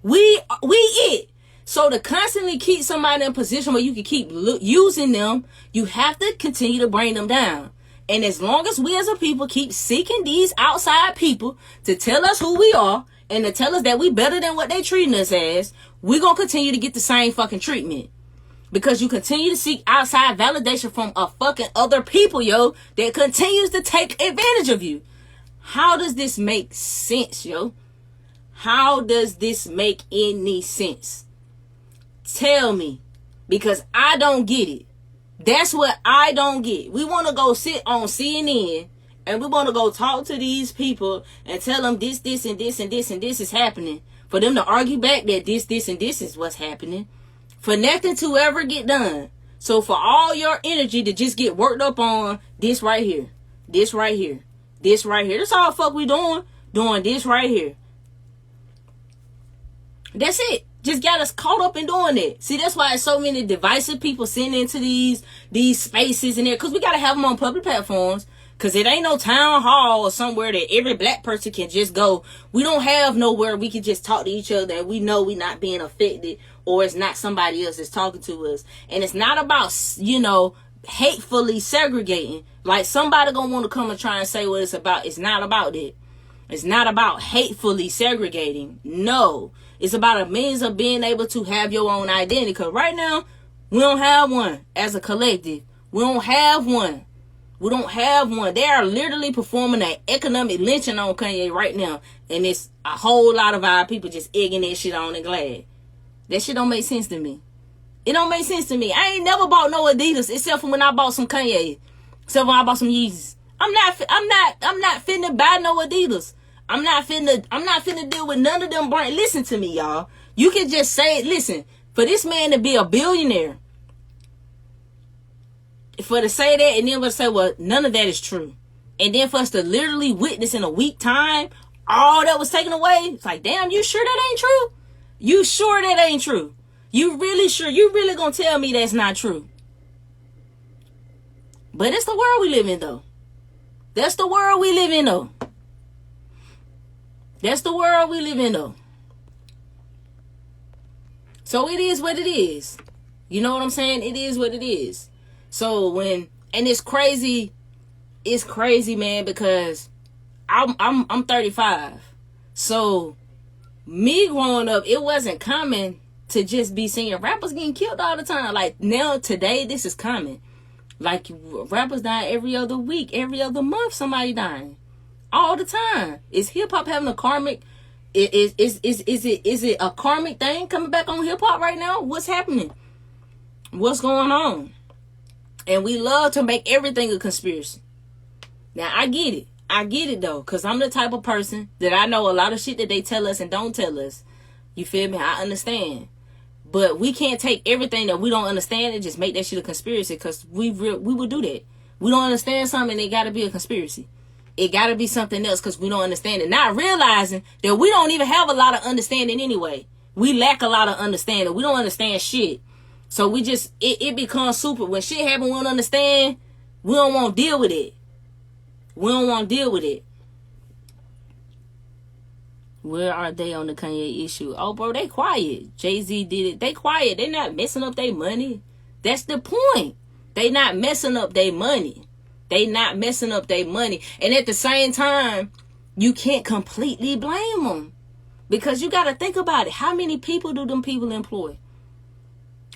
Speaker 1: We it. So to constantly keep somebody in a position where you can keep using them, you have to continue to bring them down. And as long as we as a people keep seeking these outside people to tell us who we are and to tell us that we better than what they treating us as, we're going to continue to get the same fucking treatment. Because you continue to seek outside validation from a fucking other people, yo, that continues to take advantage of you. How does this make sense, yo? How does this make any sense? Tell me. Because I don't get it. That's what I don't get. We want to go sit on CNN and we want to go talk to these people and tell them this, and this, and this, and this is happening. For them to argue back that this, and this is what's happening. For nothing to ever get done. So for all your energy to just get worked up on this right here. This right here. This right here. That's all the fuck we doing. Doing this right here. That's it. Just got us caught up in doing that. See, that's why so many divisive people send into these spaces and there, because we got to have them on public platforms. Because it ain't no town hall or somewhere that every black person can just go. We don't have nowhere we can just talk to each other and we know we not being affected, or it's not somebody else that's talking to us. And it's not about, hatefully segregating. Like, somebody gonna want to come and try and say what it's about. It's not about it. It's not about hatefully segregating. No. It's about a means of being able to have your own identity. Because right now, we don't have one as a collective. We don't have one. We don't have one. They are literally performing an economic lynching on Kanye right now. And it's a whole lot of our people just egging that shit on and glad. That shit don't make sense to me. It don't make sense to me. I ain't never bought no Adidas except for when I bought some Kanye. Except when I bought some Yeezys. I'm not finna buy no Adidas. I'm not finna deal with none of them brands. Listen to me, y'all. You can just say, listen, for this man to be a billionaire, for to say that and then for to say, well, none of that is true. And then for us to literally witness in a week time, all that was taken away. It's like, damn, you sure that ain't true? You sure that ain't true? You really sure? You really gonna tell me that's not true? But it's the world we live in, though. That's the world we live in, though. That's the world we live in, though. So it is what it is. You know what I'm saying? It is what it is. So and it's crazy, man, because I'm 35. So me growing up, it wasn't common to just be seeing rappers getting killed all the time. Like now, today, this is common. Like rappers die every other week, every other month, somebody dying. All the time. Is hip hop having a karmic? Is it a karmic thing coming back on hip hop right now? What's happening? What's going on? And we love to make everything a conspiracy. Now I get it though, because I'm the type of person that I know a lot of shit that they tell us and don't tell us. You feel me? I understand. But we can't take everything that we don't understand and just make that shit a conspiracy, because we would do that. We don't understand something, it got to be a conspiracy. It got to be something else because we don't understand it. Not realizing that we don't even have a lot of understanding anyway. We lack a lot of understanding. We don't understand shit. So we just, it becomes super. When shit happen, we don't understand. We don't want to deal with it. We don't want to deal with it. Where are they on the Kanye issue? Oh, bro, they quiet. Jay-Z did it. They quiet. They not messing up their money. That's the point. They not messing up their money. They not messing up their money. And at the same time, you can't completely blame them. Because you got to think about it. How many people do them people employ?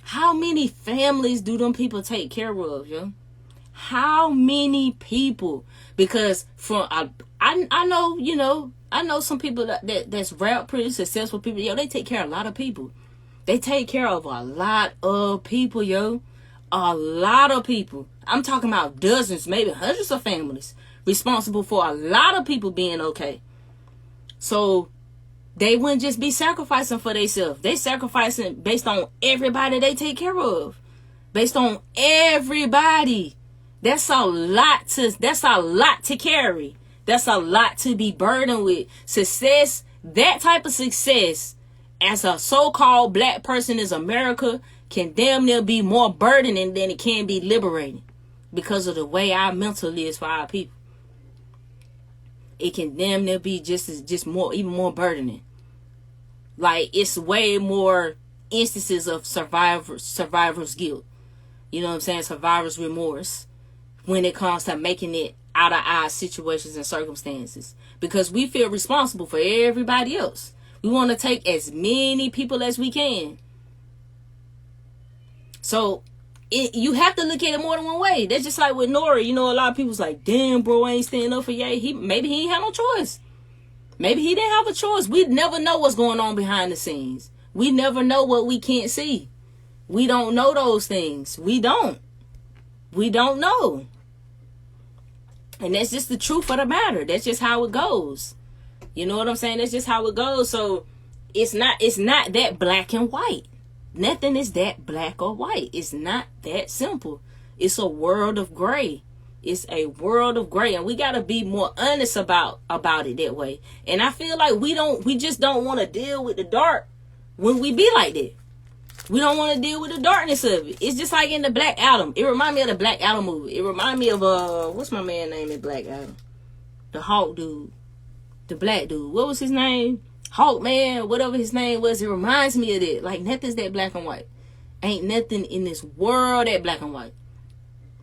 Speaker 1: How many families do them people take care of, yo? How many people? Because from I know, I know some people that's rap pretty successful people. Yo, they take care of a lot of people. They take care of a lot of people, yo. A lot of people. I'm talking about dozens, maybe hundreds of families responsible for a lot of people being okay. So they wouldn't just be sacrificing for themselves. They sacrificing based on everybody they take care of. Based on everybody. That's a lot to carry. That's a lot to be burdened with. Success, that type of success, as a so-called black person in America, can damn near be more burdening than it can be liberating. Because of the way our mental is for our people. It can damn near be even more burdening. Like, it's way more instances of survivor's guilt. You know what I'm saying? Survivor's remorse. When it comes to making it out of our situations and circumstances. Because we feel responsible for everybody else. We want to take as many people as we can. So, you have to look at it more than one way. That's just like with Nori. You know, a lot of people's like, damn, bro, I ain't standing up for Ye. Maybe he ain't had no choice. Maybe he didn't have a choice. We never know what's going on behind the scenes. We never know what we can't see. We don't know those things. We don't know. And that's just the truth of the matter. That's just how it goes. You know what I'm saying? That's just how it goes. So it's not that black and white. Nothing is that black or white. It's not that simple. It's a world of gray. It's a world of gray. And we got to be more honest about it that way. And I feel like we just don't want to deal with the dark when we be like that. We don't want to deal with the darkness of it. It's just like in the Black Adam. It reminds me of the Black Adam movie. It reminds me of what's my man name in Black Adam? The Hawk dude, the black dude. What was his name? Hawk man, whatever his name was. It reminds me of that. Like nothing's that black and white. Ain't nothing in this world that black and white.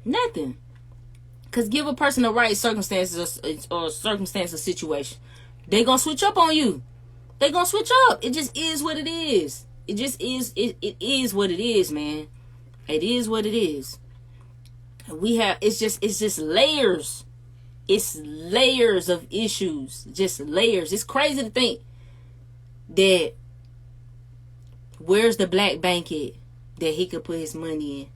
Speaker 1: Nothing. Cause give a person the right circumstances or circumstance or situation, they gonna switch up on you. They gonna switch up. It just is what it is. It just is. It is what it is, man. It is what it is. We have. It's just layers. It's layers of issues. Just layers. It's crazy to think that where's the black bank at that he could put his money in,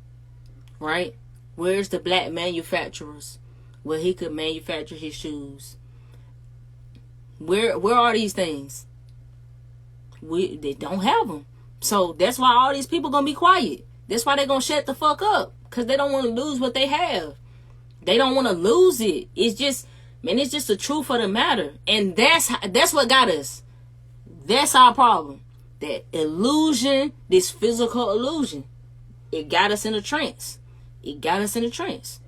Speaker 1: right? Where's the black manufacturers where he could manufacture his shoes? Where are these things? They don't have them. So that's why all these people gonna be quiet. That's why they gonna shut the fuck up. Cause they don't want to lose what they have. They don't want to lose it. It's just, man, it's just the truth of the matter. And that's what got us. That's our problem. That illusion, this physical illusion. It got us in a trance. It got us in a trance.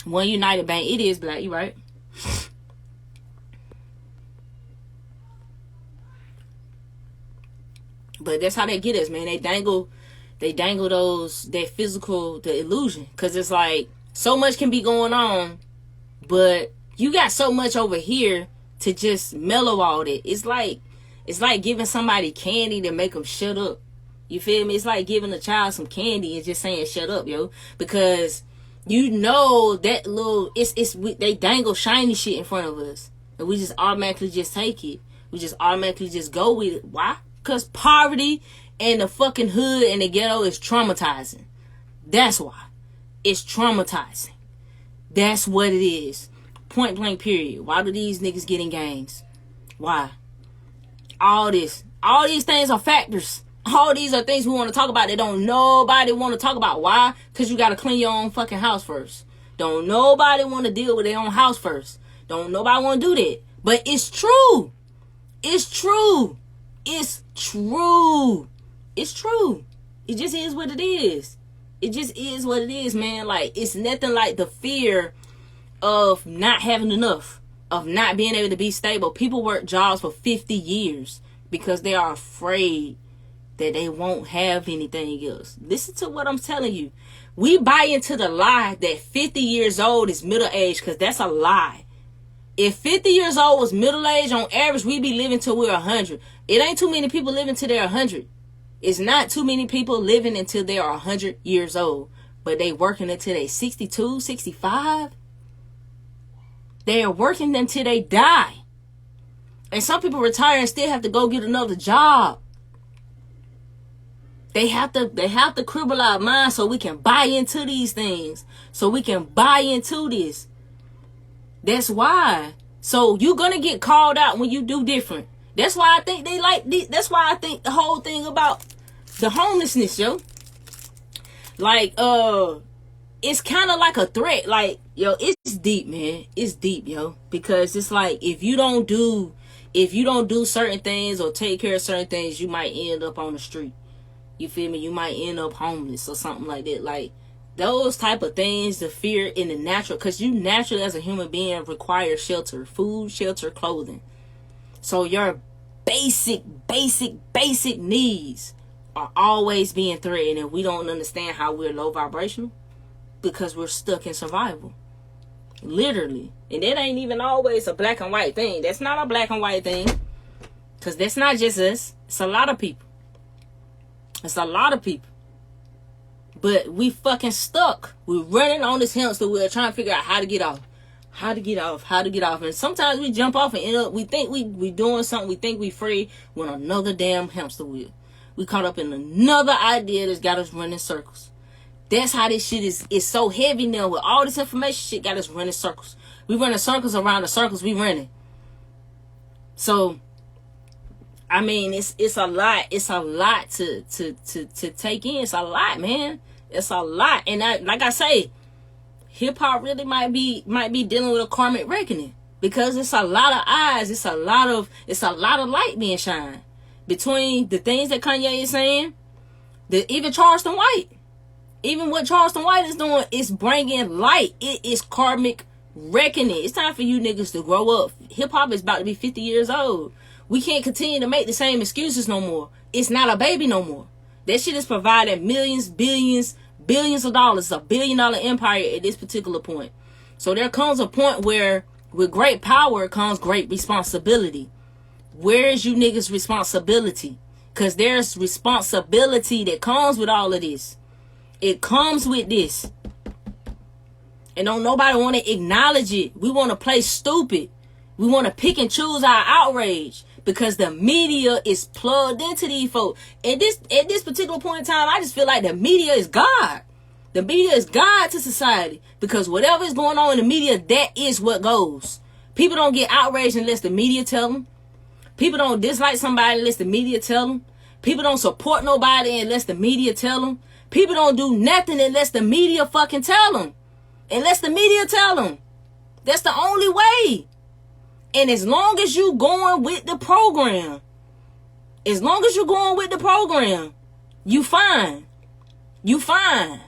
Speaker 1: One United Bank, it is black, you right? But that's how they get us, man. They dangle that physical, the illusion. Cause it's like so much can be going on, but you got so much over here to just mellow all that. It's like giving somebody candy to make them shut up. You feel me? It's like giving a child some candy and just saying shut up, yo. Because you know that little they dangle shiny shit in front of us, and we just automatically just take it. We just automatically just go with it. Why? Because poverty and the fucking hood and the ghetto is traumatizing. That's why. It's traumatizing. That's what it is. Point blank period. Why do these niggas get in gangs? Why? All these things are factors. All these are things we want to talk about that don't nobody want to talk about. Why? Because you got to clean your own fucking house first. Don't nobody want to deal with their own house first. Don't nobody want to do that. But it's true. It's true. It's true. It's true. It just is what it is. It just is what it is, man. Like, it's nothing like the fear of not having enough, of not being able to be stable. People work jobs for 50 years because they are afraid that they won't have anything else. Listen to what I'm telling you. We buy into the lie that 50 years old is middle age, because that's a lie. If 50 years old was middle age, on average, we'd be living till we're 100. It ain't too many people living till they're 100. It's not too many people living until they are 100 years old. But they working until they 62, 65. They are working until they die. And some people retire and still have to go get another job. They have to cripple our minds so we can buy into these things. So we can buy into this. That's why. So you're going to get called out when you do different. That's why I think that's why I think the whole thing about the homelessness, yo. Like, it's kind of like a threat. Like, yo, it's deep, man. It's deep, yo. Because it's like, if you don't do certain things or take care of certain things, you might end up on the street. You feel me? You might end up homeless or something like that. Like, those type of things, the fear in the natural, because you naturally as a human being require shelter, food, shelter, clothing. So your basic needs are always being threatened, and we don't understand how we're low vibrational because we're stuck in survival. Literally. And that ain't even always a black and white thing. That's not a black and white thing, because that's not just us. It's a lot of people. It's a lot of people. But we fucking stuck. We're running on this hamster wheel trying to figure out how to get off. How to get off. And sometimes we jump off and end up, we think we doing something, we think we free, when another damn hamster wheel. We caught up in another idea that's got us running circles. That's how this shit is so heavy now. With all this information, shit got us running circles. We running circles around the circles we running. So, I mean, it's a lot. It's a lot to take in. It's a lot, man. It's a lot. And like I say, hip hop really might be dealing with a karmic reckoning, because it's a lot of eyes. It's a lot of light being shined. between the things that Kanye is saying, even Charleston White, even what Charleston White is doing is bringing light. It is karmic reckoning. It's time for you niggas to grow up. Hip-hop is about to be 50 years old. We can't continue to make the same excuses no more. It's not a baby no more. That shit is providing millions, billions of dollars. It's a $1 billion empire at this particular point. So there comes a point where with great power comes great responsibility. Where is you niggas' responsibility? Because there's responsibility that comes with all of this. It comes with this. And don't nobody want to acknowledge it. We want to play stupid. We want to pick and choose our outrage because the media is plugged into these folks. At this particular point in time, I just feel like the media is God. The media is God to society because whatever is going on in the media, that is what goes. People don't get outraged unless the media tell them. People don't dislike somebody unless the media tell them. People don't support nobody unless the media tell them. People don't do nothing unless the media fucking tell them. Unless the media tell them. That's the only way. And as long as you going with the program, you fine. You fine.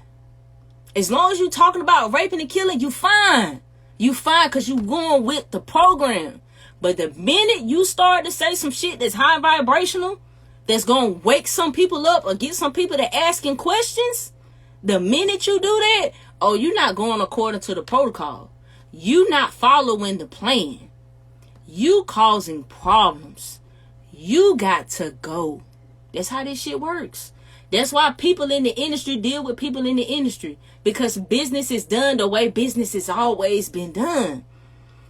Speaker 1: As long as you talking about raping and killing, you fine. You fine because you going with the program. But the minute you start to say some shit that's high vibrational, that's going to wake some people up or get some people to asking questions, the minute you do that, oh, you're not going according to the protocol. You not following the plan. You causing problems. You got to go. That's how this shit works. That's why people in the industry deal with people in the industry. Because business is done the way business has always been done.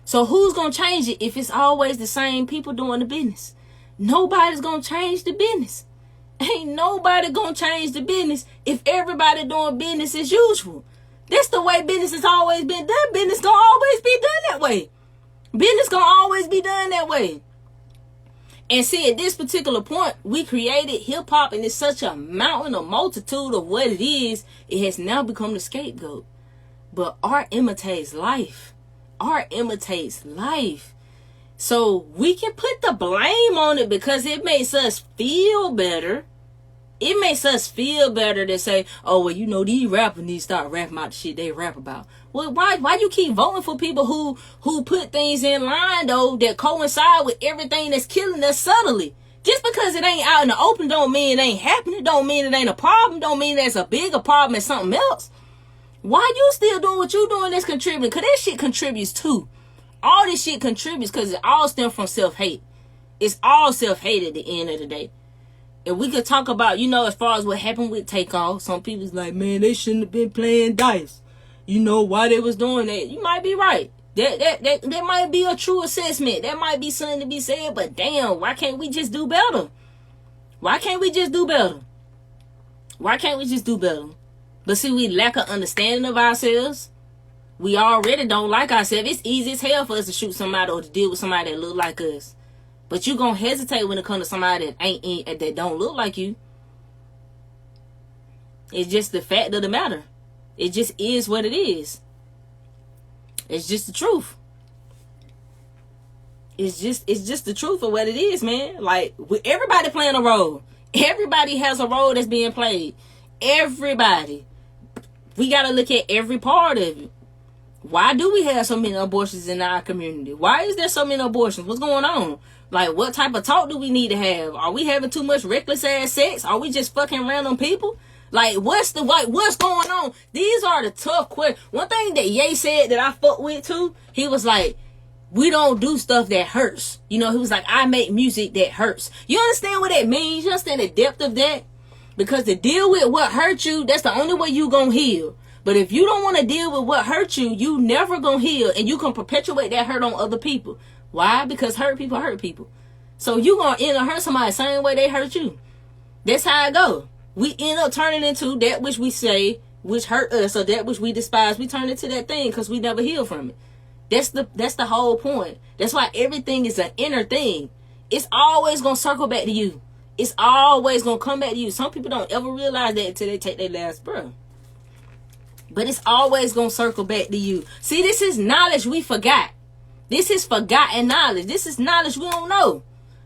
Speaker 1: So who's going to change it if it's always the same people doing the business? Nobody's going to change the business. Ain't nobody going to change the business if everybody doing business as usual. That's the way business has always been done. Business going to always be done that way. Business going to always be done that way. And see, at this particular point, we created hip-hop, and it's such a mountain, a multitude of what it is. It has now become the scapegoat. But art imitates life. Art imitates life. So we can put the blame on it because it makes us feel better. It makes us feel better to say, oh, well, you know, these rappers need to start rapping about the shit they rap about. Well, why you keep voting for people who put things in line, though, that coincide with everything that's killing us subtly? Just because it ain't out in the open don't mean it ain't happening. Don't mean it ain't a problem. Don't mean there's a bigger problem than something else. Why you still doing what you doing that's contributing? Because that shit contributes too. All this shit contributes because it all stems from self-hate. It's all self-hate at the end of the day. And we could talk about, you know, as far as what happened with Takeoff. Some people's like, man, they shouldn't have been playing dice. You know why they was doing that. You might be right. That might be a true assessment. That might be something to be said. But damn, why can't we just do better? Why can't we just do better? Why can't we just do better? But see, we lack an understanding of ourselves. We already don't like ourselves. It's easy as hell for us to shoot somebody or to deal with somebody that look like us. But you gonna hesitate when it comes to somebody that don't look like you. It's just the fact of the matter. It just is what it is. It's just the truth. It's just the truth of what it is, man. Like, everybody playing a role. Everybody has a role that's being played. Everybody. We gotta look at every part of it. Why do we have so many abortions in our community? Why is there so many abortions? What's going on? Like, what type of talk do we need to have? Are we having too much reckless ass sex? Are we just fucking random people? Like, what's going on? These are the tough questions. One thing that Ye said that I fuck with too, he was like, we don't do stuff that hurts. You know, he was like, I make music that hurts. You understand what that means? You understand the depth of that? Because to deal with what hurt you, that's the only way you gonna heal. But if you don't want to deal with what hurt you, you never gonna heal, and you can perpetuate that hurt on other people. Why? Because hurt people. So you gonna end up hurt somebody the same way they hurt you. That's how it go. We end up turning into that which we say, which hurt us, or that which we despise. We turn into that thing because we never heal from it. That's the whole point. That's why everything is an inner thing. It's always gonna circle back to you. It's always gonna come back to you. Some people don't ever realize that until they take their last breath. But it's always gonna circle back to you. See, this is knowledge we forgot. This is forgotten knowledge. This is knowledge we don't know.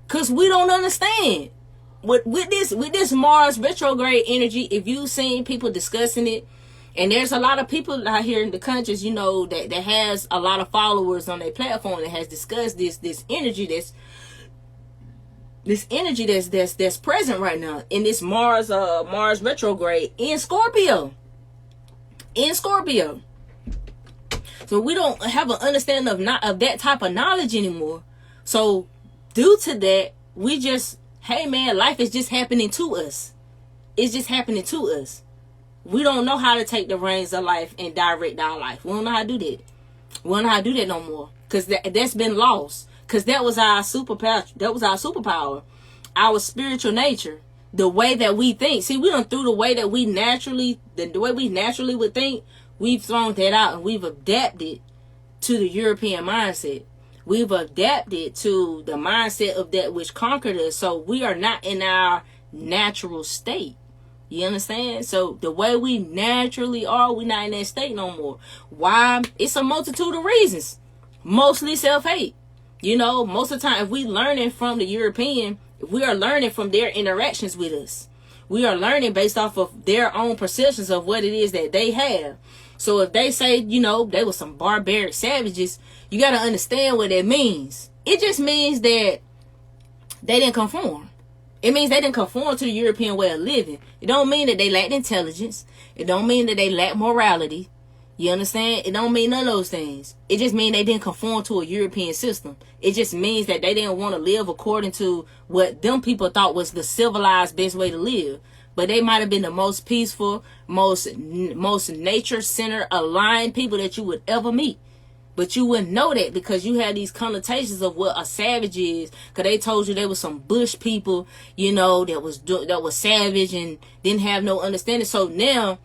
Speaker 1: Because we don't understand. with this Mars retrograde energy, if you've seen people discussing it, and there's a lot of people out here in the countries, you know, that has a lot of followers on their platform that has discussed this energy that's present right now in this Mars retrograde in Scorpio. So we don't have an understanding of that type of knowledge anymore. So due to that, we just, hey man, life is just happening to us. It's just happening to us. We don't know how to take the reins of life and direct our life. We don't know how to do that. We don't know how to do that no more. Because that's been lost. Because that was our superpower. Our spiritual nature. The way that we think. See, we done threw the way we naturally would think. We've thrown that out and we've adapted to the European mindset. We've adapted to the mindset of that which conquered us. So we are not in our natural state. You understand? So the way we naturally are, we're not in that state no more. Why? It's a multitude of reasons. Mostly self-hate. You know, most of the time, if we learning from the European, we are learning from their interactions with us. We are learning based off of their own perceptions of what it is that they have. So if they say, you know, they were some barbaric savages, you got to understand what that means. It just means that they didn't conform. It means they didn't conform to the European way of living. It don't mean that they lacked intelligence. It don't mean that they lacked morality. You understand? It don't mean none of those things. It just means they didn't conform to a European system. It just means that they didn't want to live according to what them people thought was the civilized best way to live. But they might have been the most peaceful, most nature-centered, aligned people that you would ever meet. But you wouldn't know that because you had these connotations of what a savage is. Because they told you they were some bush people, you know, that was savage and didn't have no understanding. So now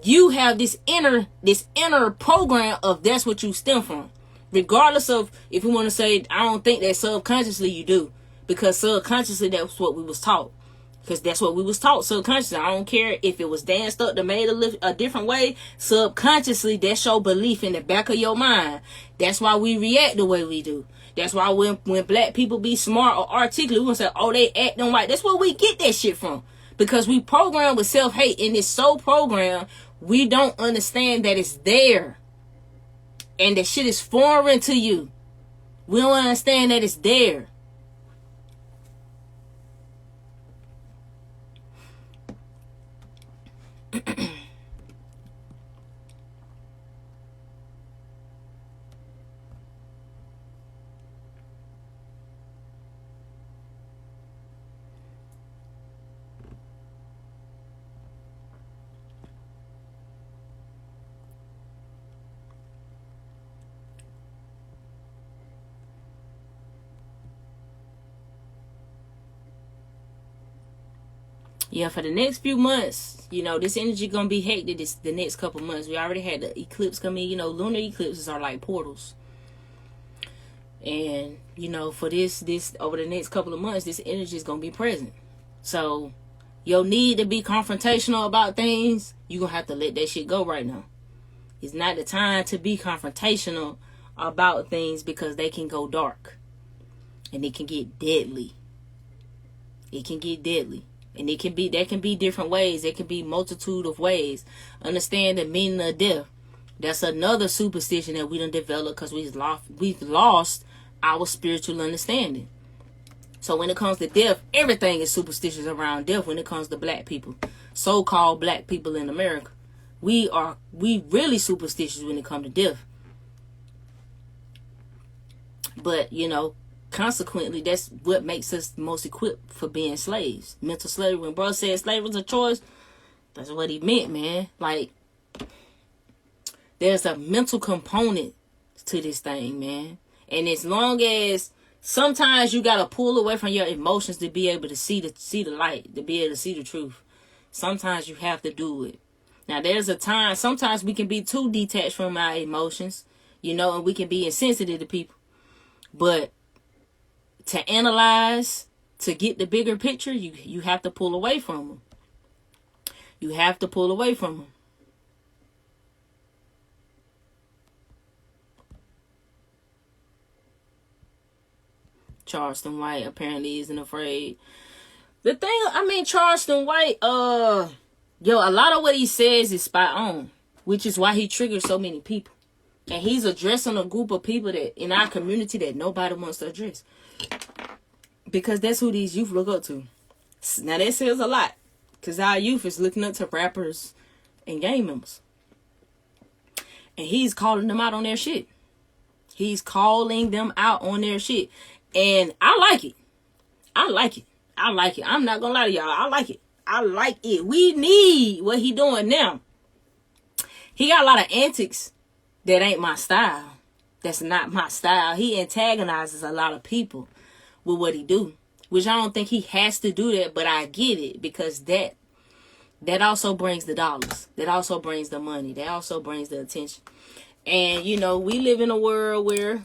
Speaker 1: you have this inner program of that's what you stem from. Regardless of if you want to say, I don't think that subconsciously you do. Because subconsciously that's what we was taught. Because that's what we was taught subconsciously. I don't care if it was danced up to made a different way. Subconsciously, that's your belief in the back of your mind. That's why we react the way we do. That's why when black people be smart or articulate, we gonna say, oh, they acting white. That's where we get that shit from. Because we program with self-hate. And it's so programmed, we don't understand that it's there. And that shit is foreign to you. We don't understand that it's there. Yeah, for the next few months, you know, this energy gonna be hectic the next couple months. We already had the eclipse come in. You know, lunar eclipses are like portals. And, you know, for this over the next couple of months, this energy is gonna be present. So, your need to be confrontational about things, you're gonna have to let that shit go right now. It's not the time to be confrontational about things because they can go dark. And it can get deadly. It can get deadly. And there can be different ways. There can be multitude of ways. Understand the meaning of death. That's another superstition that we done developed because we've lost our spiritual understanding. So when it comes to death, everything is superstitious around death when it comes to black people. So-called black people in America. We really superstitious when it comes to death. But, you know, consequently, that's what makes us most equipped for being slaves. Mental slavery. When bro said slavery was a choice, that's what he meant, man. Like, there's a mental component to this thing, man. And as long as sometimes you gotta pull away from your emotions to be able to see the light, to be able to see the truth. Sometimes you have to do it. Now, there's a time, sometimes we can be too detached from our emotions, you know, and we can be insensitive to people. But to analyze, to get the bigger picture, you have to pull away from them. You have to pull away from them. Charleston White apparently isn't afraid The thing, I mean, Charleston White, yo, a lot of what he says is spot on, which is why he triggers so many people. And he's addressing a group of people that in our community that nobody wants to address. Because that's who these youth look up to. Now that says a lot. Because our youth is looking up to rappers and gang members. And he's calling them out on their shit. He's calling them out on their shit. And I like it. I like it. I like it. I'm not gonna lie to y'all. I like it. I like it. We need what he doing now. He got a lot of antics that ain't my style. That's not my style. He antagonizes a lot of people with what he do. Which I don't think he has to do that, but I get it. Because that also brings the dollars. That also brings the money. That also brings the attention. And, you know, we live in a world where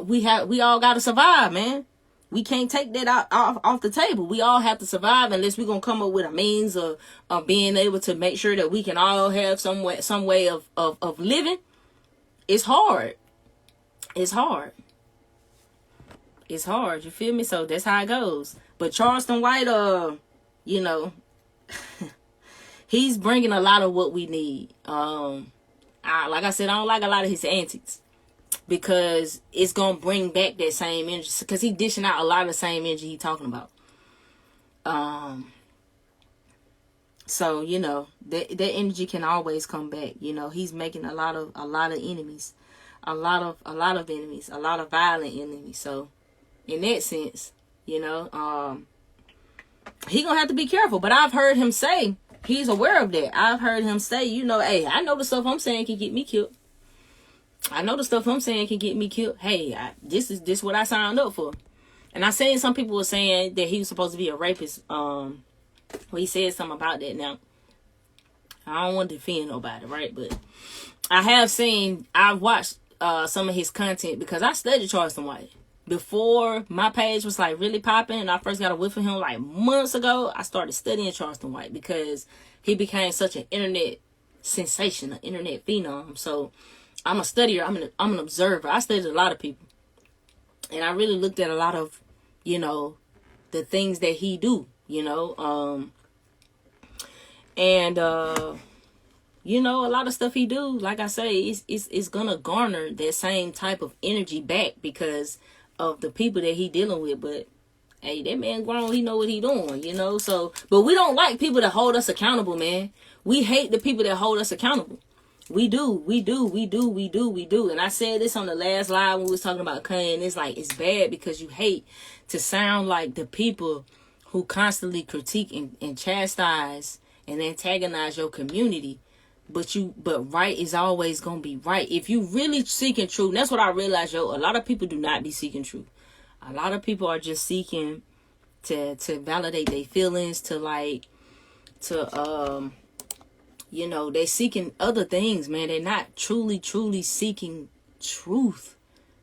Speaker 1: we all got to survive, man. We can't take that off the table. We all have to survive unless we're going to come up with a means of being able to make sure that we can all have some way of living. It's hard. It's hard. It's hard. You feel me? So that's how it goes. But Charleston White, you know, he's bringing a lot of what we need. Like I said, I don't like a lot of his antics. Because it's going to bring back that same energy. Because he dishing out a lot of the same energy he talking about. So, you know, that energy can always come back. You know, he's making a lot of enemies. A lot of enemies. A lot of violent enemies. So, in that sense, you know, he going to have to be careful. But I've heard him say, he's aware of that. I've heard him say, you know, hey, I know the stuff I'm saying can get me killed. I know the stuff I'm saying can get me killed. Hey, this is what I signed up for. And I seen some people were saying that he was supposed to be a rapist. Well, he said something about that. Now, I don't want to defend nobody, right? But I've watched some of his content because I studied Charleston White. Before my page was like really popping and I first got a whiff of him like months ago, I started studying Charleston White because he became such an internet sensation, an internet phenom. So I'm a studier. I'm an observer. I studied a lot of people. And I really looked at a lot of, you know, the things that he do, you know. You know, a lot of stuff he do, like I say, it's going to garner that same type of energy back because of the people that he dealing with. But, hey, that man grown. He know what he doing, you know. So, but we don't like people that hold us accountable, man. We hate the people that hold us accountable. We do. And I said this on the last live when we was talking about Kanye, and it's like, it's bad because you hate to sound like the people who constantly critique and chastise and antagonize your community. But right is always going to be right. If you really seeking truth, and that's what I realized, a lot of people do not be seeking truth. A lot of people are just seeking to validate their feelings, you know, they're seeking other things, man. They're not truly seeking truth.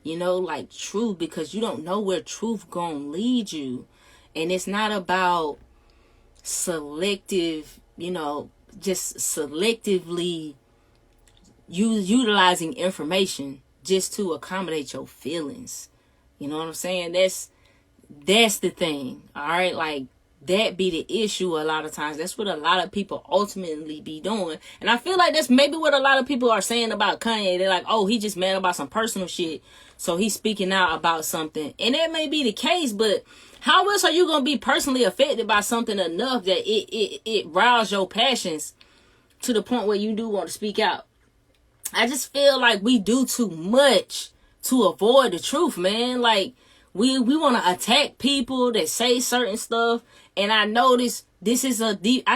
Speaker 1: You know, like truth, because you don't know where truth gonna lead you. And it's not about selective, you know, just selectively utilizing information just to accommodate your feelings. You know what I'm saying? That's the thing. All right, like, that be the issue a lot of times. That's what a lot of people ultimately be doing. And I feel like that's maybe what a lot of people are saying about Kanye. They're like, oh, he just mad about some personal shit, so he's speaking out about something. And that may be the case, but how else are you going to be personally affected by something enough that it riles your passions to the point where you do want to speak out? I just feel like we do too much to avoid the truth, man. Like, we want to attack people that say certain stuff. And I notice I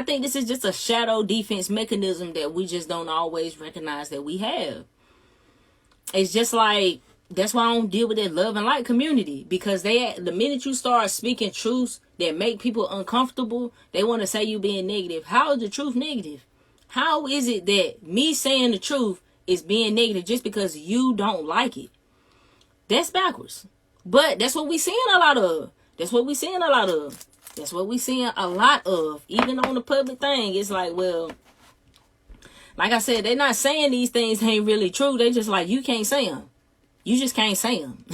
Speaker 1: think this is just a shadow defense mechanism that we just don't always recognize that we have. It's just like, that's why I don't deal with that love and light community. Because the minute you start speaking truths that make people uncomfortable, they want to say you being negative. How is the truth negative? How is it that me saying the truth is being negative just because you don't like it? That's backwards. But that's what we seeing a lot of. Even on the public thing. It's like, well, like I said, they're not saying these things ain't really true. They just like, you can't say them. You just can't say them.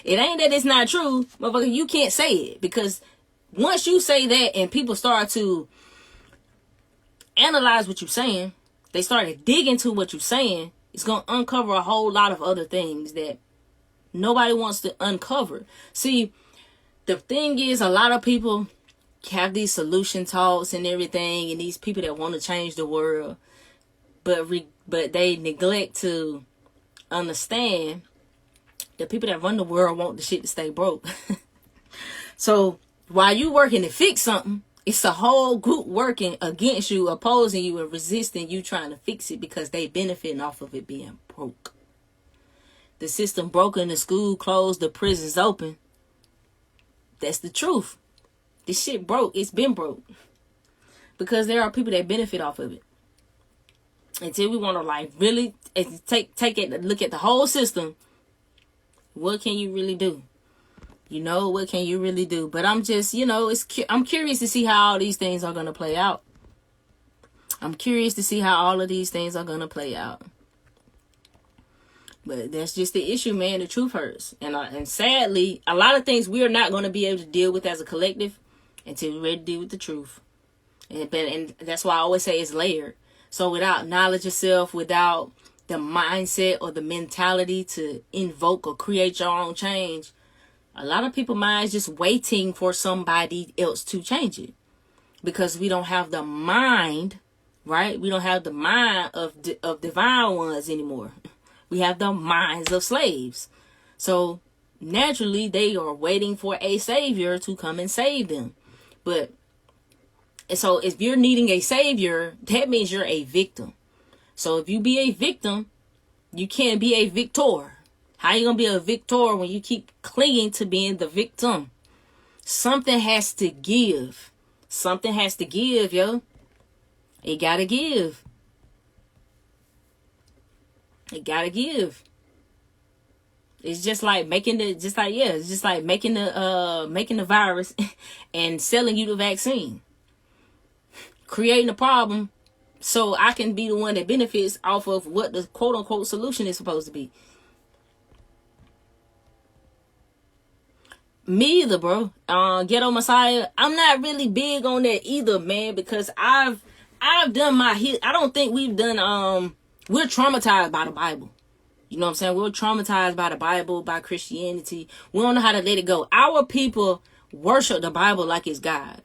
Speaker 1: It ain't that it's not true, motherfucker. You can't say it because once you say that and people start to analyze what you're saying, they start to dig into what you're saying, it's going to uncover a whole lot of other things that nobody wants to uncover. See, the thing is, a lot of people have these solution talks and everything, and these people that want to change the world, but they neglect to understand the people that run the world want the shit to stay broke. So while you working to fix something, it's a whole group working against you, opposing you, and resisting you trying to fix it because they benefiting off of it being broke. The system broken, the school closed, the prisons open. That's the truth. This shit broke. It's been broke. Because there are people that benefit off of it. Until we want to like really take it, look at the whole system. What can you really do? You know, what can you really do? But I'm just, you know, I'm curious to see how all these things are going to play out. I'm curious to see how all of these things are going to play out. But that's just the issue, man. The truth hurts. And sadly, a lot of things we're not going to be able to deal with as a collective until we're ready to deal with the truth. And that's why I always say it's layered. So without knowledge of self, without the mindset or the mentality to invoke or create your own change, a lot of people's minds just waiting for somebody else to change it. Because we don't have the mind, right? We don't have the mind of divine ones anymore. We have the minds of slaves. So naturally, they are waiting for a savior to come and save them. But so if you're needing a savior, that means you're a victim. So if you be a victim, you can't be a victor. How you gonna be a victor when you keep clinging to being the victim? Something has to give. Something has to give, yo. It gotta give. It gotta give. It's just like making the virus and selling you the vaccine. Creating a problem so I can be the one that benefits off of what the quote unquote solution is supposed to be. Me either, bro. Ghetto Messiah, I'm not really big on that either, man, because I've done my hit. I don't think we've done we're traumatized by the Bible. You know what I'm saying? We're traumatized by the Bible, by Christianity. We don't know how to let it go. Our people worship the Bible like it's God.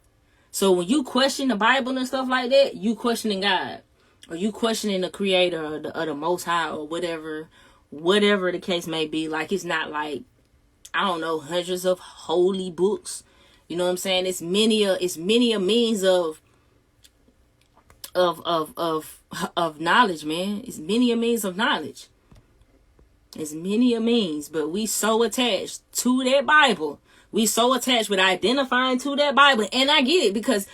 Speaker 1: So when you question the Bible and stuff like that, you questioning God. Or you questioning the creator or the Most High or whatever the case may be. Like, it's not like, I don't know, hundreds of holy books. You know what I'm saying? It's many a means of knowledge, man. It's many a means of knowledge. It's many a means, but we so attached to that Bible. We so attached with identifying to that Bible. And I get it because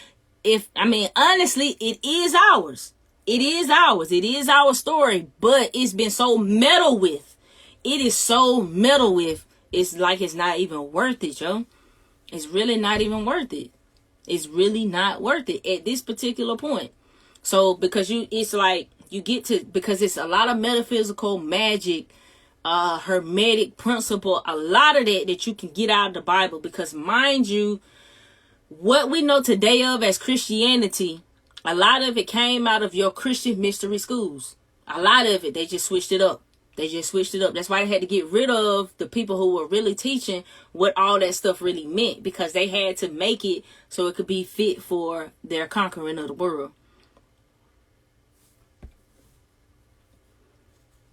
Speaker 1: honestly, it is ours. It is ours. It is our story, but it's been so meddled with. It is so meddled with. It's like it's not even worth it, yo. It's really not even worth it. It's really not worth it at this particular point. So because it's a lot of metaphysical magic, hermetic principle, a lot of that you can get out of the Bible, because mind you, what we know today of as Christianity, a lot of it came out of your Christian mystery schools. A lot of it, they just switched it up. That's why they had to get rid of the people who were really teaching what all that stuff really meant, because they had to make it so it could be fit for their conquering of the world.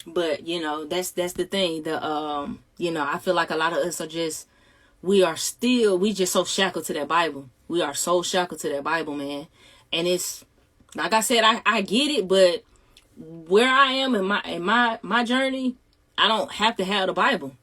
Speaker 1: But, that's the thing. I feel like a lot of us are just, we just so shackled to that Bible. We are so shackled to that Bible, man. And it's, like I said, I get it, but where I am in my journey, I don't have to have the Bible.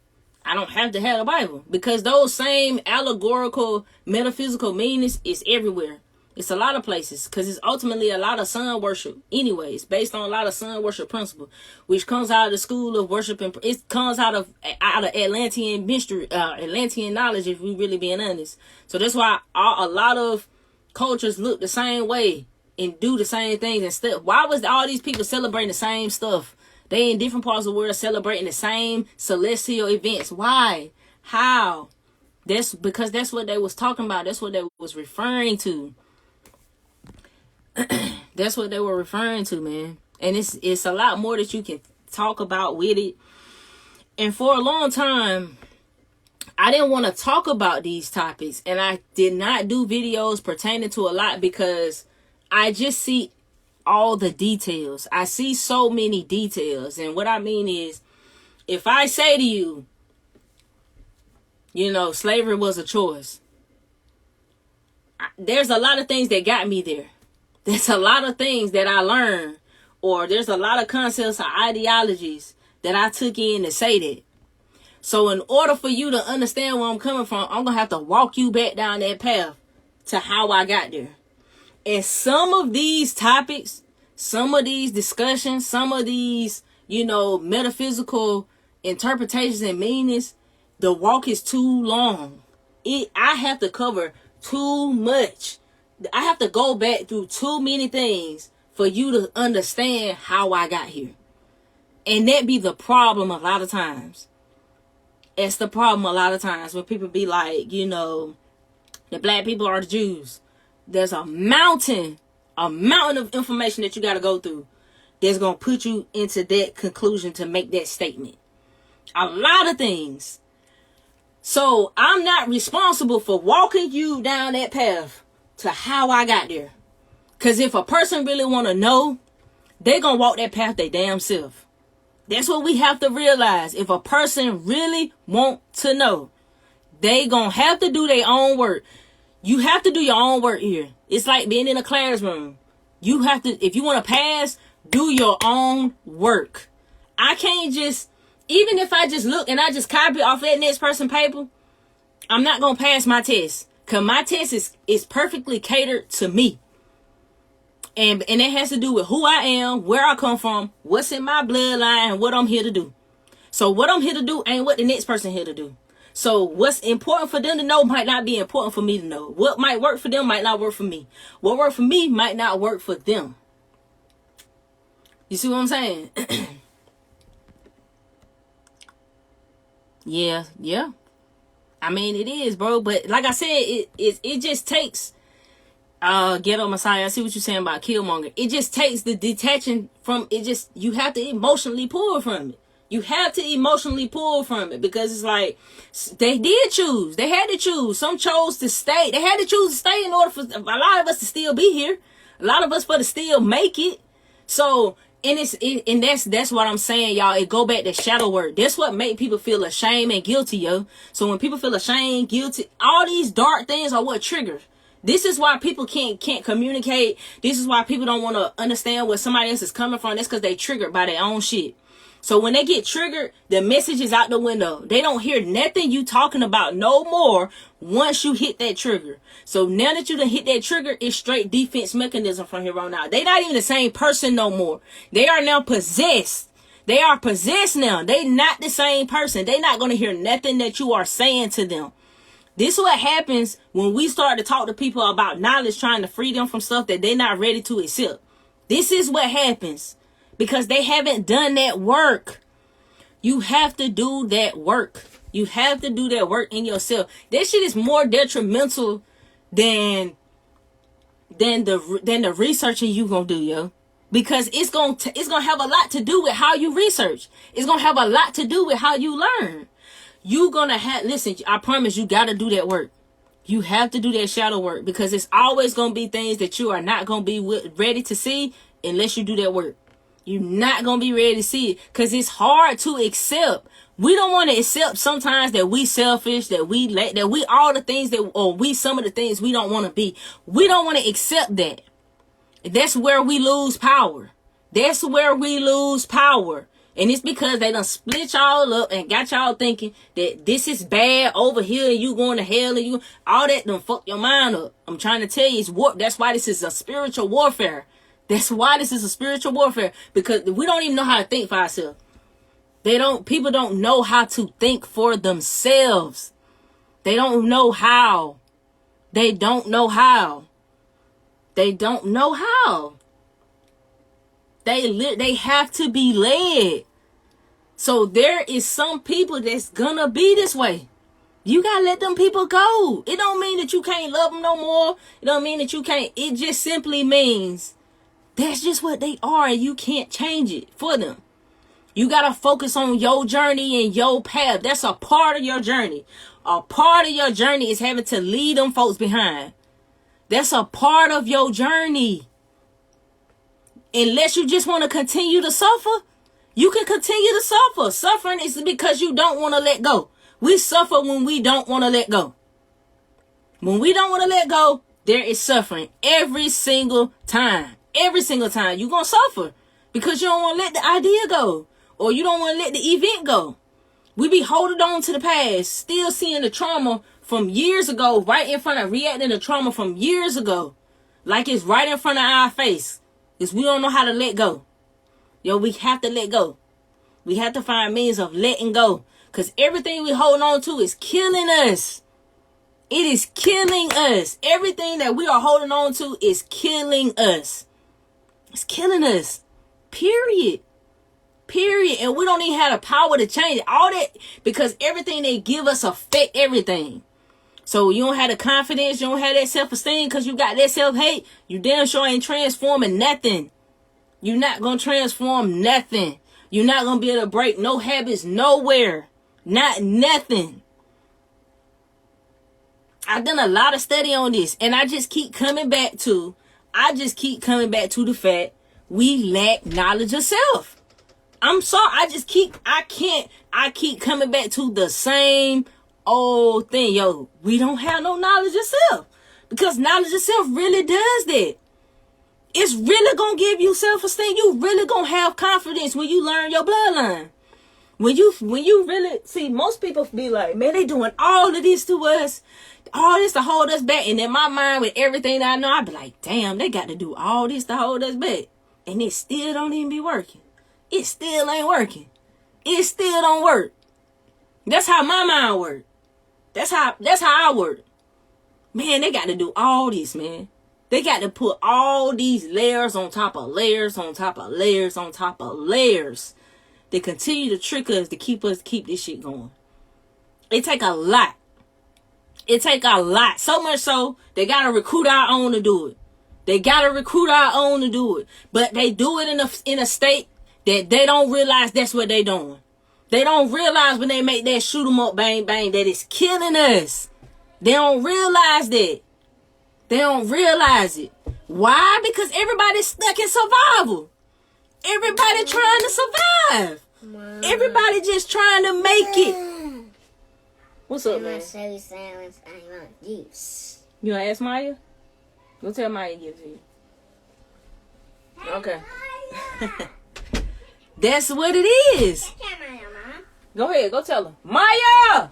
Speaker 1: I don't have to have the Bible, because those same allegorical metaphysical meanings is everywhere. It's a lot of places, because it's ultimately a lot of sun worship anyways, based on a lot of sun worship principle, which comes out of the school of worship, and it comes out of Atlantean mystery, Atlantean knowledge, if we really being honest. So that's why a lot of cultures look the same way and do the same things and stuff. Why was all these people celebrating the same stuff? They in different parts of the world celebrating the same celestial events. Why? How? That's because that's what they was talking about. That's what they was referring to. That's what they were referring to, man. And it's a lot more that you can talk about with it. And for a long time, I didn't want to talk about these topics, and I did not do videos pertaining to a lot because I just see all the details. I see so many details. And what I mean is, if I say to you, you know, slavery was a choice, there's a lot of things that got me there. There's a lot of things that I learned, or there's a lot of concepts or ideologies that I took in to say that. So in order for you to understand where I'm coming from, I'm going to have to walk you back down that path to how I got there. And some of these topics, some of these discussions, some of these, you know, metaphysical interpretations and meanings, the walk is too long. I have to cover too much. I have to go back through too many things for you to understand how I got here. And that be the problem a lot of times. It's the problem a lot of times when people be like, you know, the black people are the Jews. There's a mountain of information that you got to go through that's going to put you into that conclusion to make that statement. A lot of things. So I'm not responsible for walking you down that path to how I got there. Because if a person really want to know, they going to walk that path their damn self. That's what we have to realize. If a person really want to know, they gonna have to do their own work. You have to do your own work here. It's like being in a classroom. You have to, if you want to pass, do your own work. I can't just, even if I just look and I just copy off that next person's paper, I'm not gonna pass my test. Cause my test is perfectly catered to me. And that has to do with who I am, where I come from, what's in my bloodline, and what I'm here to do. So what I'm here to do ain't what the next person here to do. So what's important for them to know might not be important for me to know. What might work for them might not work for me. What worked for me might not work for them. You see what I'm saying? Yeah. I mean, it is, bro. But like I said, it just takes... Ghetto Messiah, I see what you're saying about Killmonger. It just takes the detaching from it. Just, you have to emotionally pull from it. You have to emotionally pull from it, because it's like they did choose. They had to choose. Some chose to stay. They had to choose to stay in order for a lot of us to still be here. A lot of us for to still make it. So, and that's what I'm saying, y'all. It go back to shadow work. That's what make people feel ashamed and guilty, yo. So when people feel ashamed, guilty, all these dark things are what triggers. This is why people can't communicate. This is why people don't want to understand where somebody else is coming from. That's because they triggered by their own shit. So when they get triggered, the message is out the window. They don't hear nothing you talking about no more once you hit that trigger. So now that you done hit that trigger, it's straight defense mechanism from here on out. They not even the same person no more. They are now possessed. They are possessed now. They not the same person. They not going to hear nothing that you are saying to them. This is what happens when we start to talk to people about knowledge, trying to free them from stuff that they're not ready to accept. This is what happens because they haven't done that work. You have to do that work. You have to do that work in yourself. That shit is more detrimental than the researching you gonna do, yo. Because it's gonna have a lot to do with how you research. It's gonna have a lot to do with how you learn. You gonna have, listen, I promise you gotta do that work. You have to do that shadow work, because it's always gonna be things that you are not gonna be ready to see unless you do that work. You're not gonna be ready to see it because it's hard to accept. We don't want to accept sometimes that we selfish, that we all the things that, or we some of the things we don't want to be. We don't want to accept that. That's where we lose power. That's where we lose power. And it's because they done split y'all up and got y'all thinking that this is bad over here and you going to hell and you, all that done fuck your mind up. I'm trying to tell you, it's war. That's why this is a spiritual warfare. That's why this is a spiritual warfare, because we don't even know how to think for ourselves. People don't know how to think for themselves. They don't know how. They don't know how. They don't know how. They have to be led. So there is some people that's gonna be this way. You gotta let them people go. It don't mean that you can't love them no more. It don't mean that you can't. It just simply means that's just what they are, and you can't change it for them. You gotta focus on your journey and your path. That's a part of your journey. A part of your journey is having to leave them folks behind. That's a part of your journey. Unless you just want to continue to suffer, you can continue to suffer. Suffering is because you don't want to let go. We suffer when we don't want to let go. When we don't want to let go, there is suffering every single time. Every single time you're going to suffer because you don't want to let the idea go, or you don't want to let the event go. We be holding on to the past, still seeing the trauma from years ago, right in front of, reacting to trauma from years ago, like it's right in front of our face. Is we don't know how to let go. Yo, we have to let go. We have to find means of letting go, because everything we hold on to is killing us. It is killing us. Everything that we are holding on to is killing us. It's killing us. Period. Period. And we don't even have the power to change it. All that, because everything they give us affect everything. So you don't have the confidence, you don't have that self-esteem because you got that self-hate. You damn sure ain't transforming nothing. You're not going to transform nothing. You're not going to be able to break no habits nowhere. Not nothing. I've done a lot of study on this, and I just keep coming back to the fact we lack knowledge of self. I'm sorry. I keep coming back to the same old thing. Yo, we don't have no knowledge of self, because knowledge of self really does that. It's really going to give you self-esteem. You really going to have confidence when you learn your bloodline. When you really see, most people be like, man, they doing all of this to us, all this to hold us back. And in my mind, with everything that I know, I be like, damn, they got to do all this to hold us back. And it still don't even be working. It still ain't working. It still don't work. That's how my mind work. That's how I work. Man, they got to do all this, man. They got to put all these layers on top of layers on top of layers on top of layers. They continue to trick us to keep this shit going. It take a lot. It take a lot. So much so, they got to recruit our own to do it. They got to recruit our own to do it. But they do it in a state that they don't realize that's what they doing. They don't realize when they make that shoot 'em up, bang, bang, that it's killing us. They don't realize that. They don't realize it. Why? Because everybody's stuck in survival. Everybody trying to survive. Everybody just trying to make it. What's up, man? I want juice. You want to ask Maya? Go tell Maya to give it to you. Okay. That's what it is. Go ahead. Go tell her. Maya!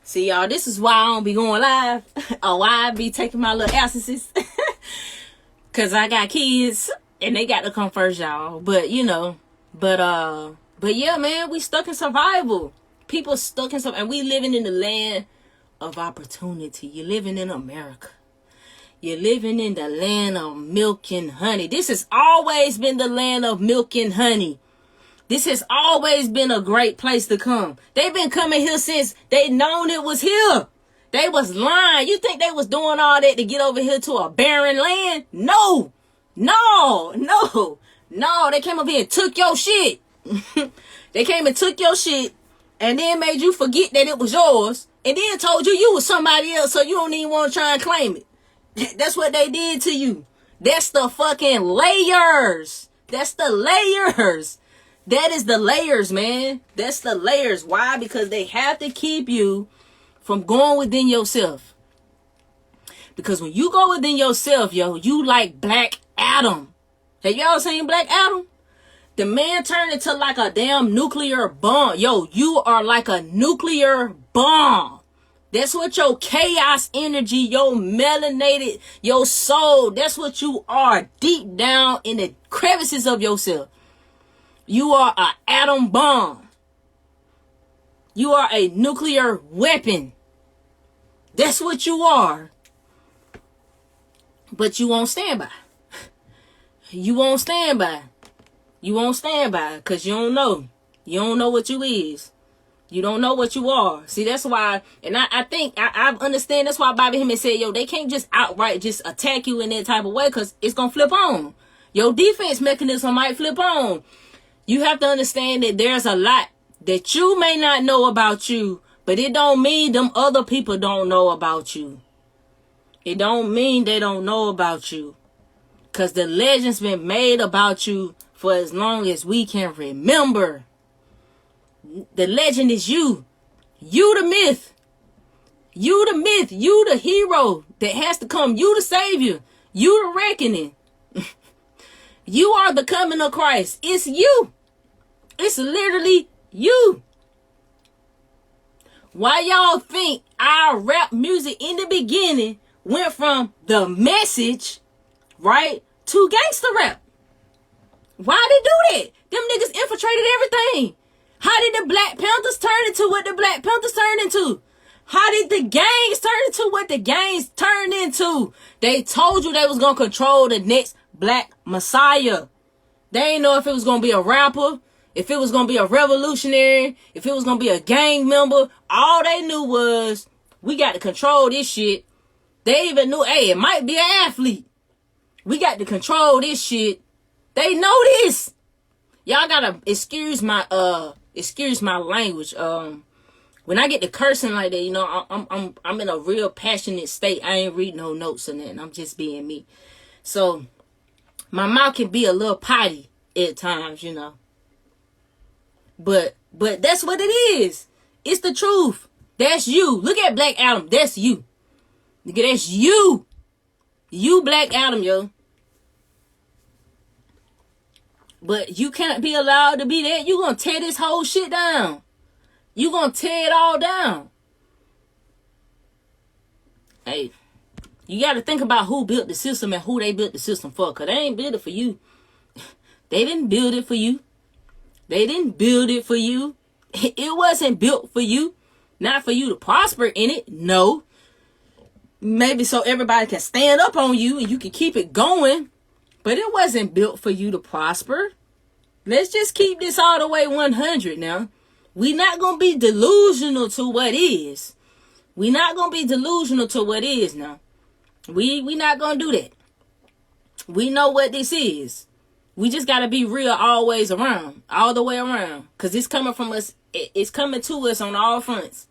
Speaker 1: See, y'all, this is why I don't be going live, or why I be taking my little absences, because I got kids and they got to come first, y'all. But yeah, man, we stuck in survival. People stuck in survival, and we living in the land of opportunity. You're living in America. You're living in the land of milk and honey. This has always been the land of milk and honey. This has always been a great place to come. They've been coming here since they known it was here. They was lying. You think they was doing all that to get over here to a barren land? No. They came up here and took your shit. They came and took your shit and then made you forget that it was yours, and then told you was somebody else, so you don't even want to try and claim it. That's what they did to you. That's the fucking layers. That's the layers. That is the layers, man. That's the layers. Why? Because they have to keep you from going within yourself. Because when you go within yourself, yo, you like Black Adam. Have y'all seen Black Adam? The man turned into like a damn nuclear bomb. Yo, you are like a nuclear bomb. That's what your chaos energy, your melanated, your soul, that's what you are deep down in the crevices of yourself. You are an atom bomb. You are a nuclear weapon. That's what you are. But you won't stand by. You won't stand by. You won't stand by because you don't know. You don't know what you is. You don't know what you are. See, that's why, and I think, I understand that's why Bobby Hemmett said, yo, they can't just outright just attack you in that type of way because it's going to flip on. Your defense mechanism might flip on. You have to understand that there's a lot that you may not know about you, but it don't mean them other people don't know about you. It don't mean they don't know about you. Because the legend's been made about you for as long as we can remember. The legend is you. You the myth. You the myth. You the hero that has to come. You the savior. You the reckoning. You are the coming of Christ. It's you. It's literally you. Why y'all think our rap music in the beginning went from the message, right, to gangster rap? Why they do that? Them niggas infiltrated everything. How did the Black Panthers turn into what the Black Panthers turned into? How did the gangs turn into what the gangs turned into? They told you they was going to control the next Black Messiah. They ain't know if it was going to be a rapper, if it was going to be a revolutionary, if it was going to be a gang member. All they knew was, we got to control this shit. They even knew, hey, it might be an athlete. We got to control this shit. They know this. Y'all gotta excuse my language. When I get to cursing like that, you know, I'm in a real passionate state. I ain't reading no notes or nothing. I'm just being me. So my mouth can be a little potty at times, you know. But that's what it is. It's the truth. That's you. Look at Black Adam. That's you. Nigga, that's you. You Black Adam, yo. But you can't be allowed to be that. You gonna tear this whole shit down. You gonna tear it all down. Hey, you gotta think about who built the system and who they built the system for. Because they ain't built it for you. They didn't build it for you. They didn't build it for you. It wasn't built for you. Not for you to prosper in it. No. Maybe so everybody can stand up on you and you can keep it going. But it wasn't built for you to prosper. Let's just keep this all the way 100 now. We not going to be delusional to what is. We not going to be delusional to what is now. We not going to do that. We know what this is. We just got to be real always around. All the way around. Because it's coming from us. It's coming to us on all fronts.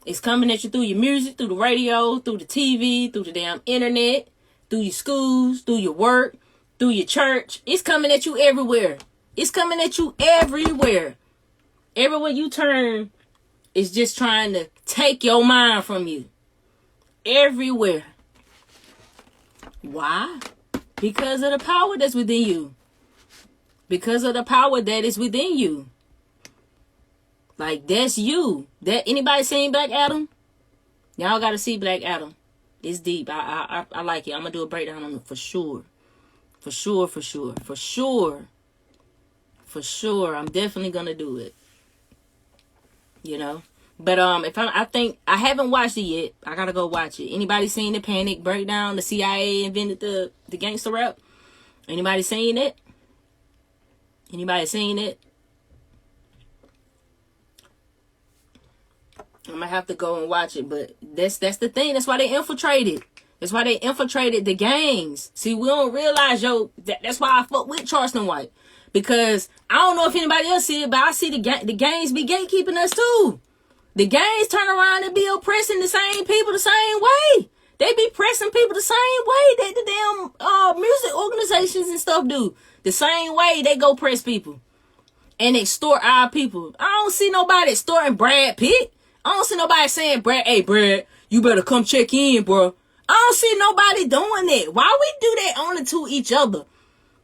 Speaker 1: It's coming at you through your music, through the radio, through the TV, through the damn internet, through your schools, through your work, through your church. It's coming at you everywhere. It's coming at you everywhere. Everywhere you turn, it's just trying to take your mind from you. Everywhere. Why? Because of the power that's within you. Because of the power that is within you. Like, that's you. That anybody seen Black Adam? Y'all gotta see Black Adam. It's deep. I like it. I'm gonna do a breakdown on it for sure. For sure. I'm definitely gonna do it. You know? But I think I haven't watched it yet. I gotta go watch it. Anybody seen the Panic Breakdown? The CIA invented the gangster rap? Anybody seen it? Anybody seen it? I'm gonna have to go and watch it, but that's the thing. That's why they infiltrated. That's why they infiltrated the gangs. See, we don't realize, yo, that's why I fuck with Charleston White. Because I don't know if anybody else see it, but I see the gangs be gatekeeping us too. The gangs turn around and be oppressing the same people the same way. They be pressing people the same way that the damn music organizations and stuff do. The same way they go press people and extort our people. I don't see nobody extorting Brad Pitt. I don't see nobody saying, hey, Brad, you better come check in, bro. I don't see nobody doing that. Why we do that only to each other?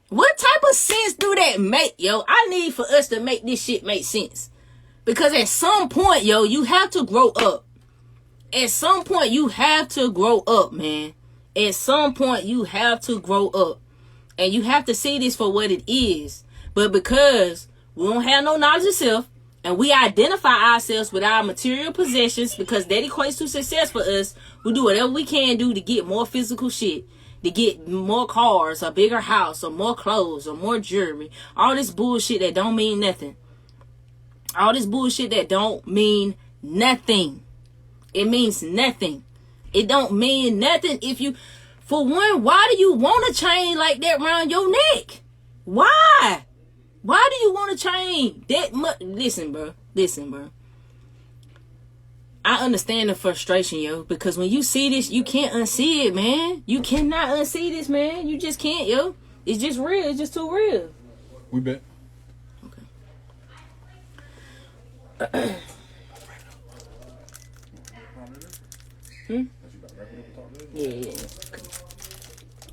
Speaker 1: What type of sense do that make, yo? I need for us to make this shit make sense. Because at some point, yo, you have to grow up. At some point, you have to grow up, man. At some point, you have to grow up. And you have to see this for what it is. But because we don't have no knowledge of self, and we identify ourselves with our material possessions because that equates to success for us, we do whatever we can do to get more physical shit, to get more cars, a bigger house, or more clothes, or more jewelry. All this bullshit that don't mean nothing. All this bullshit that don't mean nothing. It means nothing. It don't mean nothing if you... For one, why do you want a chain like that around your neck? Why? Why do you want a chain that much? Listen, bro. I understand the frustration, yo. Because when you see this, you can't unsee it, man. You cannot unsee this, man. You just can't, yo. It's just real. It's just too real.
Speaker 2: We bet.
Speaker 1: Okay. Yeah.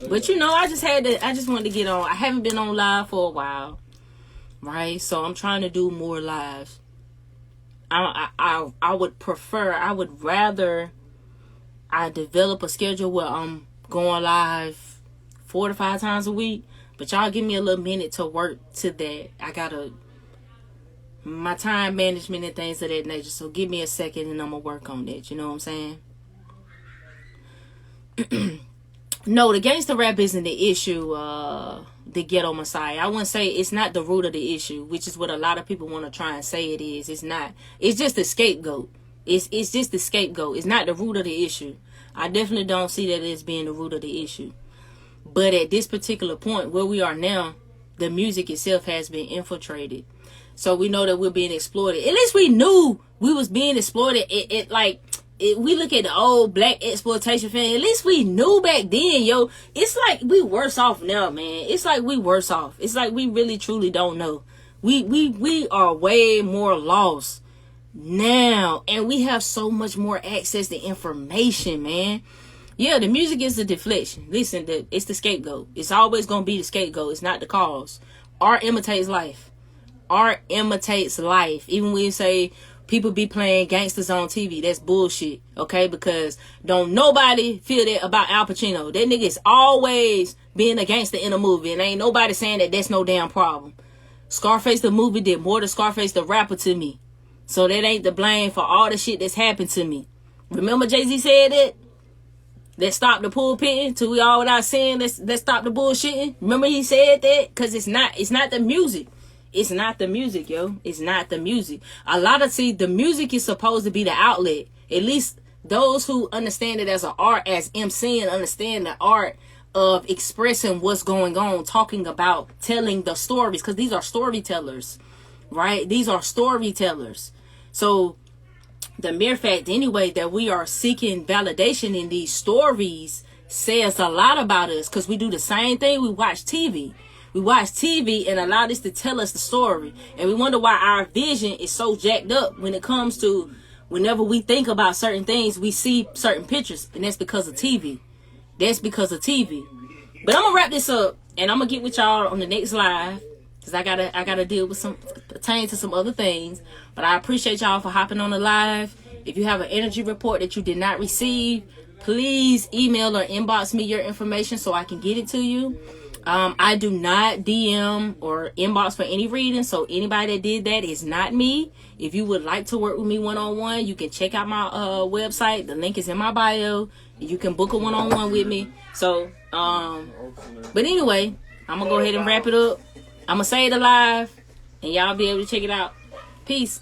Speaker 1: But you know, I just wanted to get on. I haven't been on live for a while, right? So I'm trying to do more lives. I would rather I develop a schedule where I'm going live 4 to 5 times a week. But y'all give me a little minute to work to that. I gotta my time management and things of that nature. So give me a second and I'm gonna work on that. You know what I'm saying? No, the gangster rap isn't the issue, the ghetto messiah. I wouldn't say it's not the root of the issue, which is what a lot of people want to try and say it is. It's not. It's just the scapegoat. It's just the scapegoat. It's not the root of the issue. I definitely don't see that as being the root of the issue. But at this particular point, where we are now, the music itself has been infiltrated. So we know that we're being exploited. At least we knew we was being exploited. We look at the old black exploitation film. At least we knew back then, yo. It's like we worse off now, man. It's like we worse off. It's like we really truly don't know. We are way more lost now, and we have so much more access to information, man. Yeah, the music is the deflection. Listen, it's the scapegoat. It's always gonna be the scapegoat. It's not the cause. Art imitates life. Art imitates life. Even when you say people be playing gangsters on TV, that's bullshit, okay? Because don't nobody feel that about Al Pacino. That nigga is always being a gangster in a movie, and ain't nobody saying that that's no damn problem. Scarface the movie did more to Scarface the rapper to me. So that ain't the blame for all the shit that's happened to me. Remember Jay-Z said that? Let's stop the pulpitting till we all without saying let's stop the bullshitting. Remember he said that? Because it's not the music. It's not the music, yo. It's not the music. The music is supposed to be the outlet. At least those who understand it as an art, as MCing, understand the art of expressing what's going on, talking about, telling the stories, because these are storytellers, right? These are storytellers. So the mere fact, anyway, that we are seeking validation in these stories says a lot about us, because we do the same thing. We watch TV. We watch TV and allow this to tell us the story. And we wonder why our vision is so jacked up when it comes to whenever we think about certain things, we see certain pictures. And that's because of TV. That's because of TV. But I'm going to wrap this up and I'm going to get with y'all on the next live. Because I gotta deal with pertain to some other things. But I appreciate y'all for hopping on the live. If you have an energy report that you did not receive, please email or inbox me your information so I can get it to you. I do not DM or inbox for any reading, so anybody that did that is not me. If you would like to work with me one-on-one, you can check out my website. The link is in my bio. You can book a one-on-one with me. So, but anyway, I'm gonna go ahead and wrap it up. I'm gonna say it alive, and y'all be able to check it out. Peace.